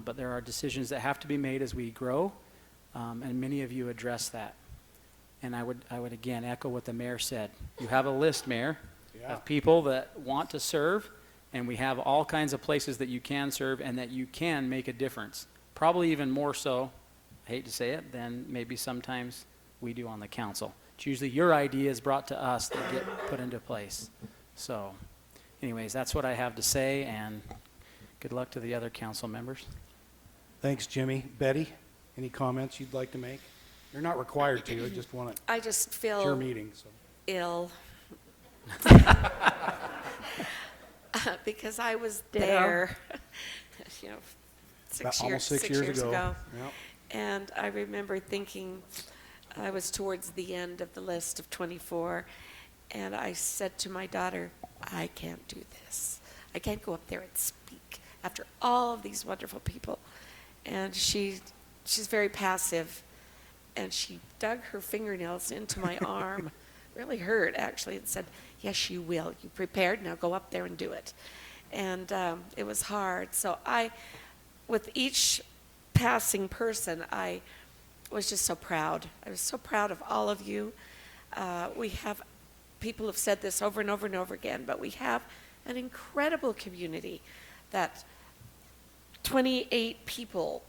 [SPEAKER 14] But there are decisions that have to be made as we grow, and many of you address that. And I would again echo what the mayor said. You have a list, Mayor, of people that want to serve, and we have all kinds of places that you can serve and that you can make a difference. Probably even more so, I hate to say it, than maybe sometimes we do on the council. It's usually your ideas brought to us that get put into place. So anyways, that's what I have to say, and good luck to the other council members.
[SPEAKER 6] Thanks, Jimmy. Betty, any comments you'd like to make? You're not required to. I just want to.
[SPEAKER 15] I just feel
[SPEAKER 6] it's your meeting. So.
[SPEAKER 15] ill. because I was
[SPEAKER 17] Ditto.
[SPEAKER 15] there, you know,
[SPEAKER 6] Almost 6 years ago. Yep.
[SPEAKER 15] And I remember thinking, I was towards the end of the list of 24, and I said to my daughter, I can't do this. I can't go up there and speak after all of these wonderful people. And she's very passive, and she dug her fingernails into my arm, really hurt actually, and said, yes, you will. You prepared? Now go up there and do it. And it was hard. So with each passing person, I was just so proud. I was so proud of all of you. People have said this over and over and over again, but we have an incredible community that 28 people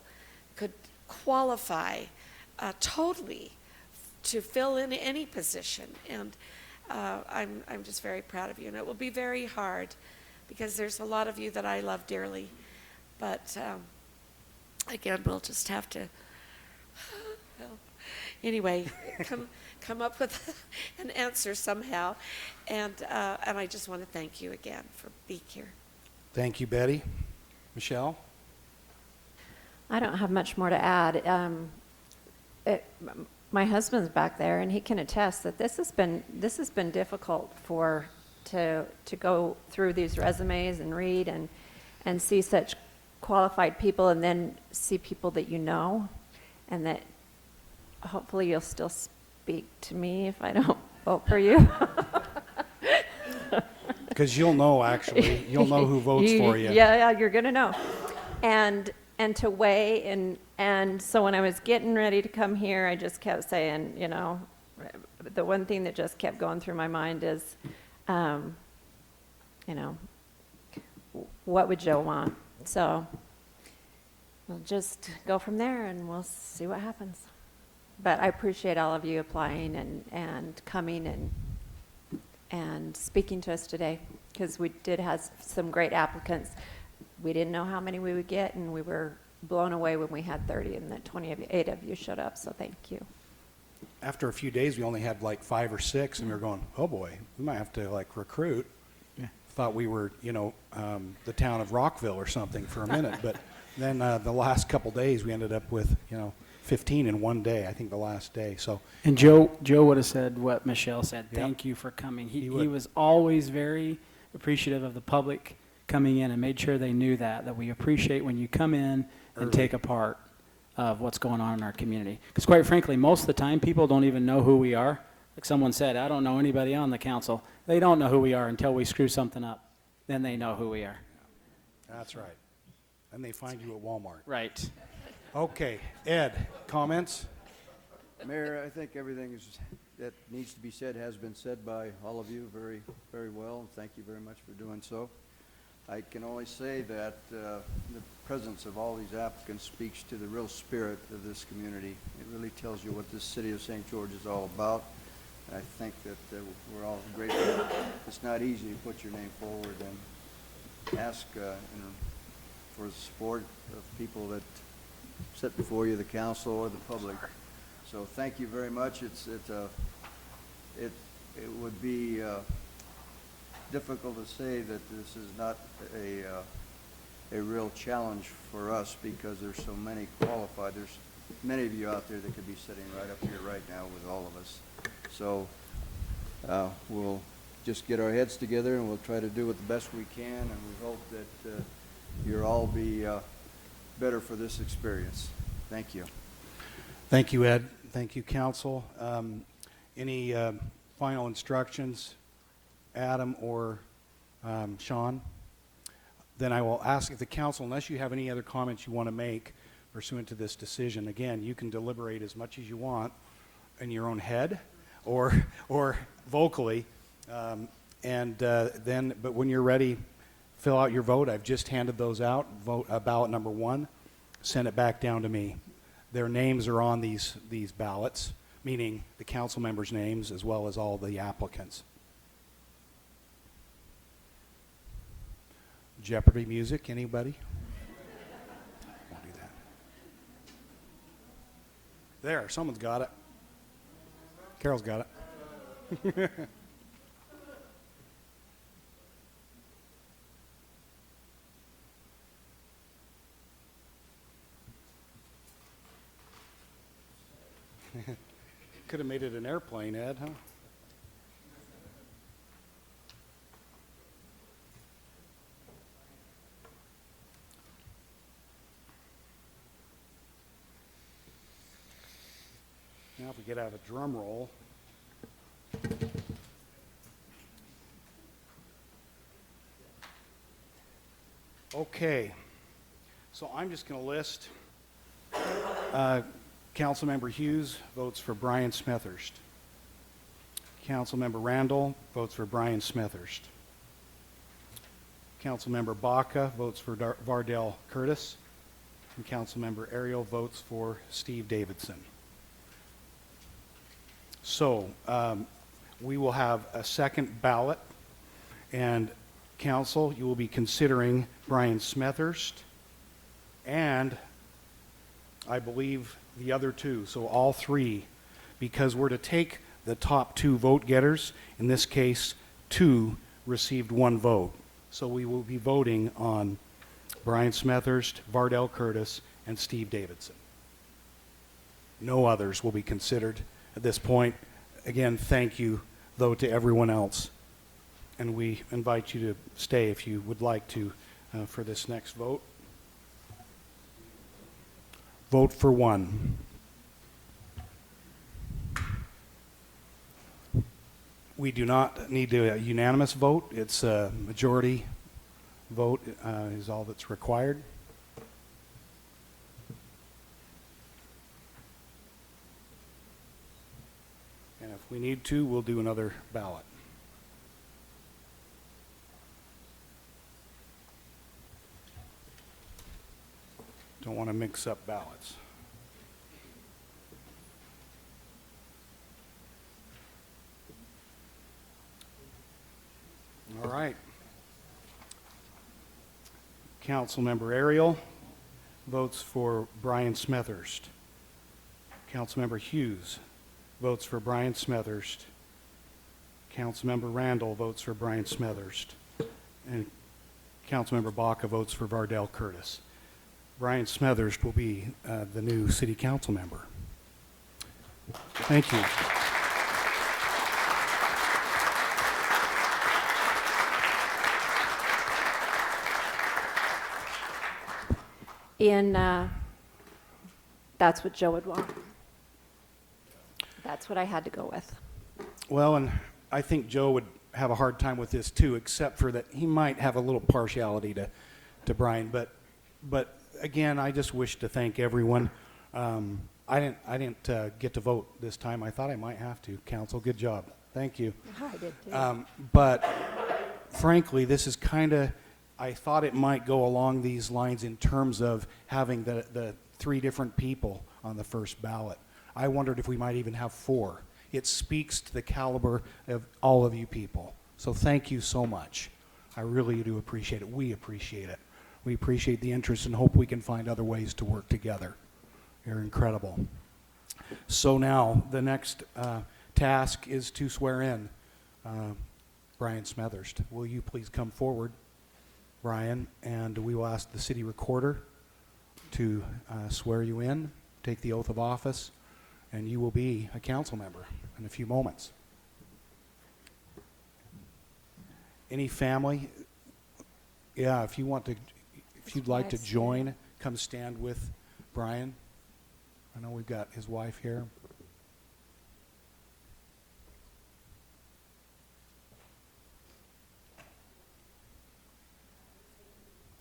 [SPEAKER 15] could qualify totally to fill in any position. And I'm just very proud of you. And it will be very hard because there's a lot of you that I love dearly. But again, we'll just have to, anyway, come up with an answer somehow. And I just want to thank you again for being here.
[SPEAKER 6] Thank you, Betty. Michelle?
[SPEAKER 16] I don't have much more to add. My husband's back there, and he can attest that this has been difficult to go through these resumes and read and see such qualified people, and then see people that you know, and that hopefully you'll still speak to me if I don't vote for you.
[SPEAKER 6] Because you'll know, actually. You'll know who votes for you.
[SPEAKER 16] Yeah, you're going to know. And to weigh, and so when I was getting ready to come here, I just kept saying, you know, the one thing that just kept going through my mind is, you know, what would Joe want? So we'll just go from there and we'll see what happens. But I appreciate all of you applying and coming and speaking to us today, because we did have some great applicants. We didn't know how many we would get, and we were blown away when we had 30 and that 28 of you showed up, so thank you.
[SPEAKER 6] After a few days, we only had like 5 or 6, and we were going, oh boy, we might have to like recruit. Yeah. Thought we were, you know, the town of Rockville or something for a minute, but then the last couple days we ended up with, you know, 15 in one day, I think the last day. So.
[SPEAKER 14] And Joe would have said what Michelle said.
[SPEAKER 6] Yep.
[SPEAKER 14] Thank you for coming. He was always very appreciative of the public coming in, and made sure they knew that we appreciate when you come in and take a part of what's going on in our community. Because quite frankly, most of the time, people don't even know who we are. Like someone said, I don't know anybody on the council. They don't know who we are until we screw something up. Then they know who we are.
[SPEAKER 6] That's right. And they find you at Walmart.
[SPEAKER 14] Right.
[SPEAKER 6] Okay. Ed, comments?
[SPEAKER 23] Mayor, I think everything that needs to be said has been said by all of you very, very well, and thank you very much for doing so. I can only say that the presence of all these applicants speaks to the real spirit of this community. It really tells you what this city of St. George is all about. And I think that we're all grateful. It's not easy to put your name forward and ask for the support of people that sit before you, the council or the public. So thank you very much. It would be difficult to say that this is not a real challenge for us, because there's so many qualified. There's many of you out there that could be sitting right up here right now with all of us. So we'll just get our heads together and we'll try to do it the best we can, and we hope that you'll all be better for this experience. Thank you.
[SPEAKER 6] Thank you, Ed. Thank you, council. Any final instructions, Adam or Sean? Then I will ask if the council, unless you have any other comments you want to make pursuant to this decision, again, you can deliberate as much as you want in your own head or vocally, but when you're ready, fill out your vote. I've just handed those out. Vote ballot number 1. Send it back down to me. Their names are on these ballots, meaning the council members' names as well as all the applicants. Jeopardy music, anybody? Won't do that. There, someone's got it. Carol's got it. Could have made it an airplane, Ed, huh? Now if we get out a drum roll. Okay, so I'm just going to list. Councilmember Hughes votes for Brian Smethurst. Councilmember Randall votes for Brian Smethurst. Councilmember Baca votes for Vardell Curtis. And Councilmember Ariel votes for Steve Davidson. So we will have a second ballot, and council, you will be considering Brian Smethurst and I believe the other two, so all three, because we're to take the top two vote getters. In this case, 2 received 1 vote. So we will be voting on Brian Smethurst, Vardell Curtis, and Steve Davidson. No others will be considered at this point. Again, thank you, though, to everyone else. And we invite you to stay if you would like to for this next vote. Vote for 1. We do not need a unanimous vote. It's a majority vote is all that's required. And if we need to, we'll do another ballot. Don't want to mix up ballots. All right. Councilmember Ariel votes for Brian Smethurst. Councilmember Hughes votes for Brian Smethurst. Councilmember Randall votes for Brian Smethurst. And Councilmember Baca votes for Vardell Curtis. Brian Smethurst will be the new city council member. Thank you.
[SPEAKER 16] That's what Joe would want. That's what I had to go with.
[SPEAKER 6] Well, and I think Joe would have a hard time with this too, except for that he might have a little partiality to Brian. But again, I just wish to thank everyone. I didn't get to vote this time. I thought I might have to. Council, good job. Thank you.
[SPEAKER 16] I did too.
[SPEAKER 6] But frankly, this is kind of, I thought it might go along these lines in terms of having the 3 different people on the first ballot. I wondered if we might even have 4. It speaks to the caliber of all of you people. So thank you so much. I really do appreciate it. We appreciate it. We appreciate the interest and hope we can find other ways to work together. You're incredible. So now the next task is to swear in Brian Smethurst. Will you please come forward, Brian, and we will ask the city recorder to swear you in, take the oath of office, and you will be a council member in a few moments. Any family? Yeah, if you'd like to join, come stand with Brian. I know we've got his wife here.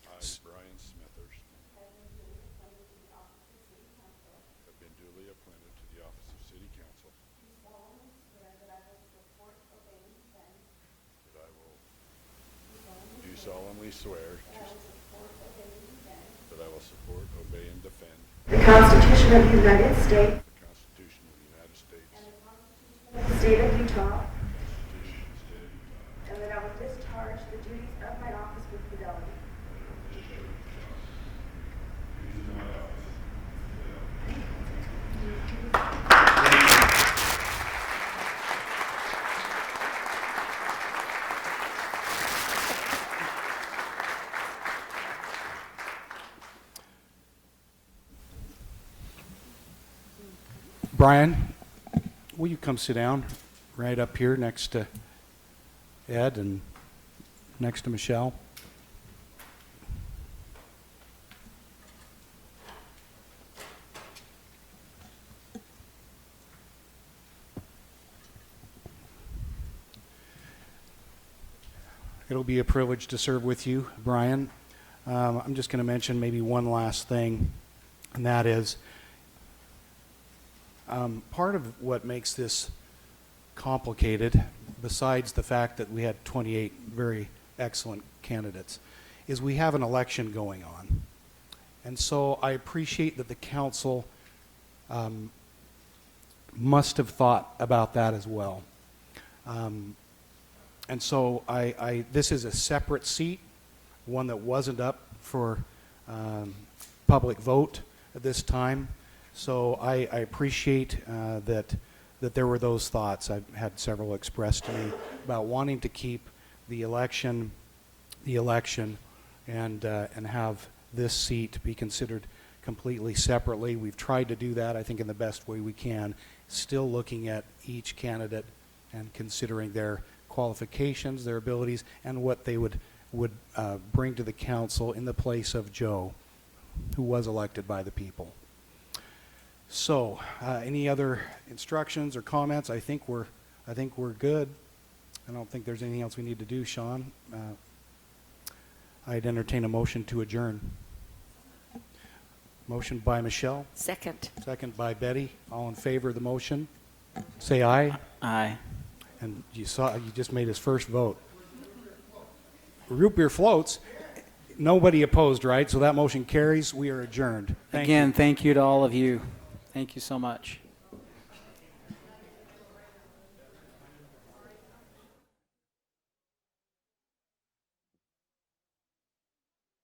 [SPEAKER 5] I, Brian Smethurst, have been duly appointed to the office of City Council. That I will do solemnly swear that I will support, obey, and defend
[SPEAKER 18] the Constitution of the United States
[SPEAKER 5] the Constitution of the United States
[SPEAKER 18] and the state of Utah,
[SPEAKER 5] and
[SPEAKER 18] and that I will discharge the duties of my office with fidelity.
[SPEAKER 6] Brian, will you come sit down right up here next to Ed and next to Michelle? It'll be a privilege to serve with you, Brian. I'm just going to mention maybe one last thing, and that is part of what makes this complicated, besides the fact that we had 28 very excellent candidates, is we have an election going on. And so I appreciate that the council must have thought about that as well. And so this is a separate seat, one that wasn't up for public vote at this time. So I appreciate that there were those thoughts. I've had several expressed to me about wanting to keep the election, and have this seat be considered completely separately. We've tried to do that, I think, in the best way we can, still looking at each candidate and considering their qualifications, their abilities, and what they would bring to the council in the place of Joe, who was elected by the people. So, any other instructions or comments? I think we're good. I don't think there's anything else we need to do, Sean. I'd entertain a motion to adjourn. Motion by Michelle.
[SPEAKER 15] Second.
[SPEAKER 6] Second by Betty. All in favor of the motion, say aye.
[SPEAKER 14] Aye.
[SPEAKER 6] And you just made his first vote. Root beer floats. Nobody opposed, right? So that motion carries. We are adjourned.
[SPEAKER 14] Again, thank you to all of you. Thank you so much.